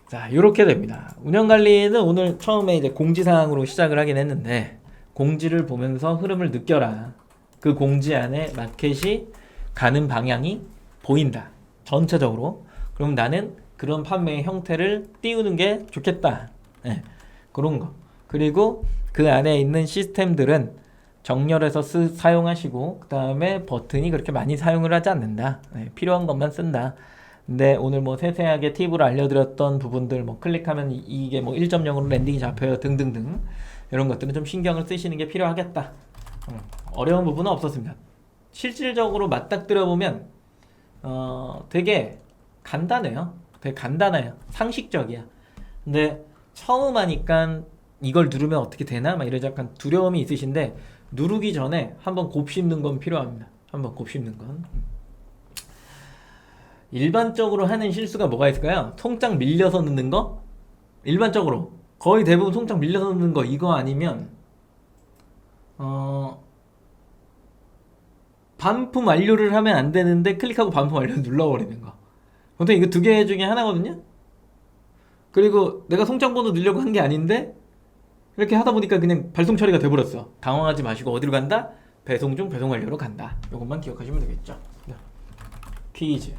자, 이렇게 됩니다. 운영관리는 오늘 처음에 이제 공지사항으로 시작을 하긴 했는데 공지를 보면서 흐름을 느껴라. 그 공지 안에 마켓이 가는 방향이 보인다. 전체적으로. 그럼 나는 그런 판매의 형태를 띄우는 게 좋겠다. 네, 그런 거. 그리고 그 안에 있는 시스템들은 정렬해서 사용하시고 그 다음에 버튼이 그렇게 많이 사용을 하지 않는다. 네, 필요한 것만 쓴다. 근데 오늘 세세하게 팁으로 알려드렸던 부분들 클릭하면 이게 1.0으로 랜딩이 잡혀요 등등등 이런 것들은 좀 신경을 쓰시는 게 필요하겠다. 어려운 부분은 없었습니다. 실질적으로 맞닥뜨려 보면 되게 간단해요. 되게 간단해요. 상식적이야. 근데 처음 하니까 이걸 누르면 어떻게 되나? 이런 약간 두려움이 있으신데 누르기 전에 한번 곱씹는 건 필요합니다. 한번 곱씹는 건. 일반적으로 하는 실수가 뭐가 있을까요? 송장 밀려서 넣는 거? 일반적으로 거의 대부분 송장 밀려서 넣는 거 이거 아니면 반품 완료를 하면 안 되는데 클릭하고 반품 완료를 눌러버리는 거. 보통 이거 두 개 중에 하나거든요. 그리고 내가 송장번호 넣으려고 한 게 아닌데 이렇게 하다 보니까 그냥 발송 처리가 돼버렸어. 당황하지 마시고 어디로 간다? 배송 중 배송 완료로 간다. 이것만 기억하시면 되겠죠. 퀴즈.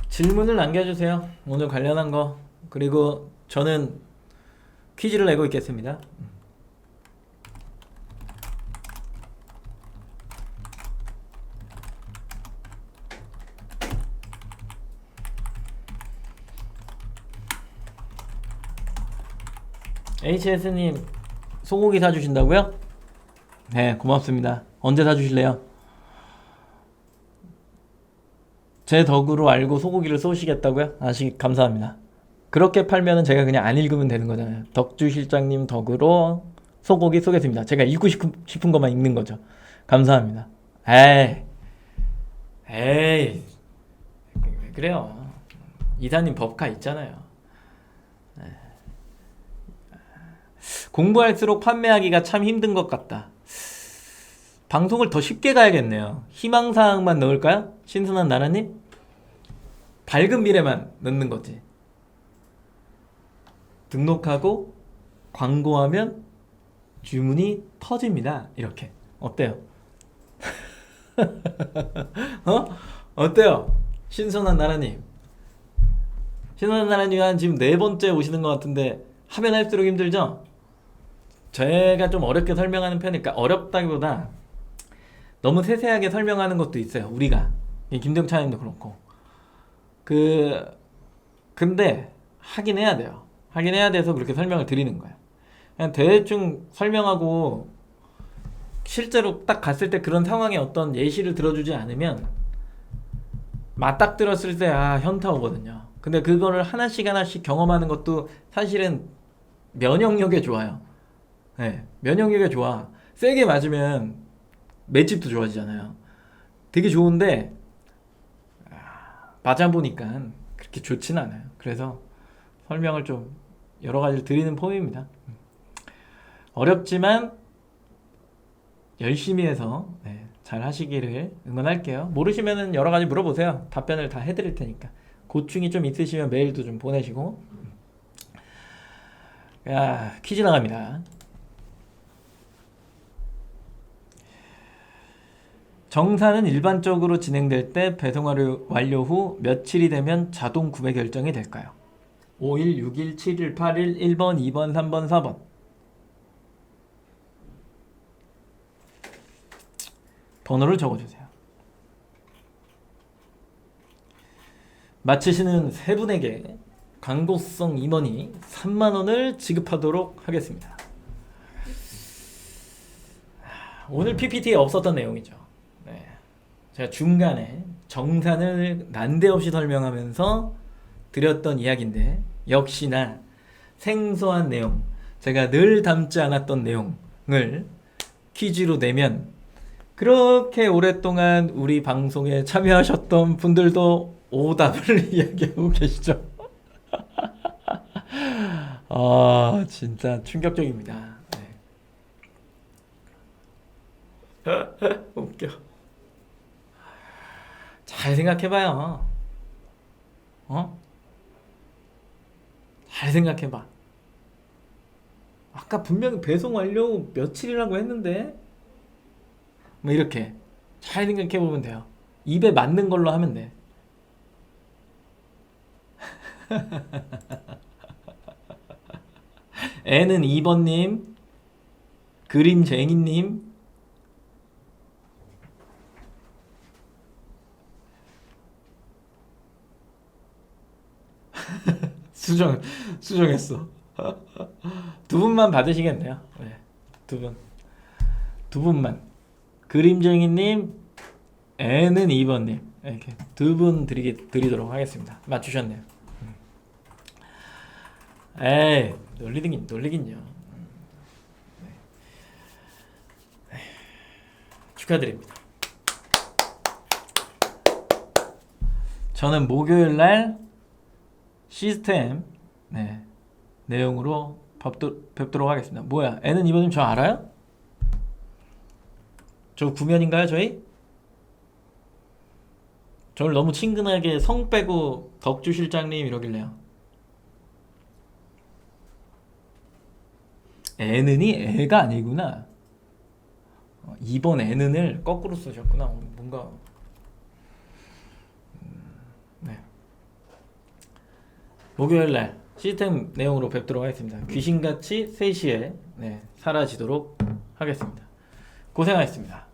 질문을 남겨주세요. 오늘 관련한 거. 그리고 저는 퀴즈를 내고 있겠습니다. HS님 소고기 사주신다고요? 네, 고맙습니다. 언제 사주실래요? 제 덕으로 알고 소고기를 쏘시겠다고요? 감사합니다. 그렇게 팔면은 제가 그냥 안 읽으면 되는 거잖아요. 덕주 실장님 덕으로 소고기 쏘겠습니다. 제가 읽고 싶은 것만 읽는 거죠. 감사합니다. 에이, 에이, 왜 그래요? 이사님 법카 있잖아요. 공부할수록 판매하기가 참 힘든 것 같다. 방송을 더 쉽게 가야겠네요. 희망사항만 넣을까요? 신선한 나라님? 밝은 미래만 넣는 거지. 등록하고 광고하면 주문이 터집니다. 이렇게. 어때요? 어때요? 신선한 나라님. 신선한 나라님 한 지금 4번째 오시는 것 같은데 하면 할수록 힘들죠? 제가 좀 어렵게 설명하는 편이니까, 어렵다기보다 너무 세세하게 설명하는 것도 있어요. 우리가. 김정찬님도 그렇고. 근데 하긴 해야 돼요. 하긴 해야 돼서 그렇게 설명을 드리는 거예요. 그냥 대충 설명하고 실제로 딱 갔을 때 그런 상황에 어떤 예시를 들어주지 않으면 맞딱 들었을 때 현타 오거든요. 근데 그거를 하나씩 하나씩 경험하는 것도 사실은 면역력에 좋아요. 네, 면역력에 좋아. 세게 맞으면 맷집도 좋아지잖아요. 되게 좋은데 맞아보니까 그렇게 좋진 않아요. 그래서 설명을 좀 여러 가지를 드리는 폼입니다. 어렵지만 열심히 해서 잘 하시기를 응원할게요. 모르시면은 여러 가지 물어보세요. 답변을 다 해드릴 테니까. 고충이 좀 있으시면 메일도 좀 보내시고. 퀴즈 나갑니다. 정산은 일반적으로 진행될 때 배송 완료 후 며칠이 되면 자동 구매 결정이 될까요? 5일, 6일, 7일, 8일, 1번, 2번, 3번, 4번. 번호를 적어주세요. 맞히시는 세 분에게 광고성 임원이 3만원을 지급하도록 하겠습니다. 오늘 PPT에 없었던 내용이죠. 제가 중간에 정산을 난데없이 설명하면서 드렸던 이야기인데, 역시나 생소한 내용, 제가 늘 담지 않았던 내용을 퀴즈로 내면 그렇게 오랫동안 우리 방송에 참여하셨던 분들도 오답을 이야기하고 계시죠. 진짜 충격적입니다. 웃겨. 잘 생각해봐요. 잘 생각해봐. 아까 분명히 배송 완료 며칠이라고 했는데 뭐 이렇게 잘 생각해보면 돼요. 입에 맞는 걸로 하면 돼. 애는 2번님, 그림쟁이님, 수정했어. 두 분만 받으시겠네요. 두 분만. 그림쟁이님, 애는 2번님, 이렇게 두 분 드리도록 하겠습니다. 맞추셨네요. 에이, 놀리긴요. 축하드립니다. 저는 목요일날 시스템 내용으로 뵙도록 하겠습니다. 뭐야, 애는 2번님 저 알아요? 저 구면인가요, 저희? 저를 너무 친근하게 성 빼고 덕주 실장님 이러길래요. 애는이 애가 아니구나. 2번 애는을 거꾸로 쓰셨구나. 뭔가 목요일날 시스템 내용으로 뵙도록 하겠습니다. 귀신같이 3시에 사라지도록 하겠습니다. 고생하셨습니다.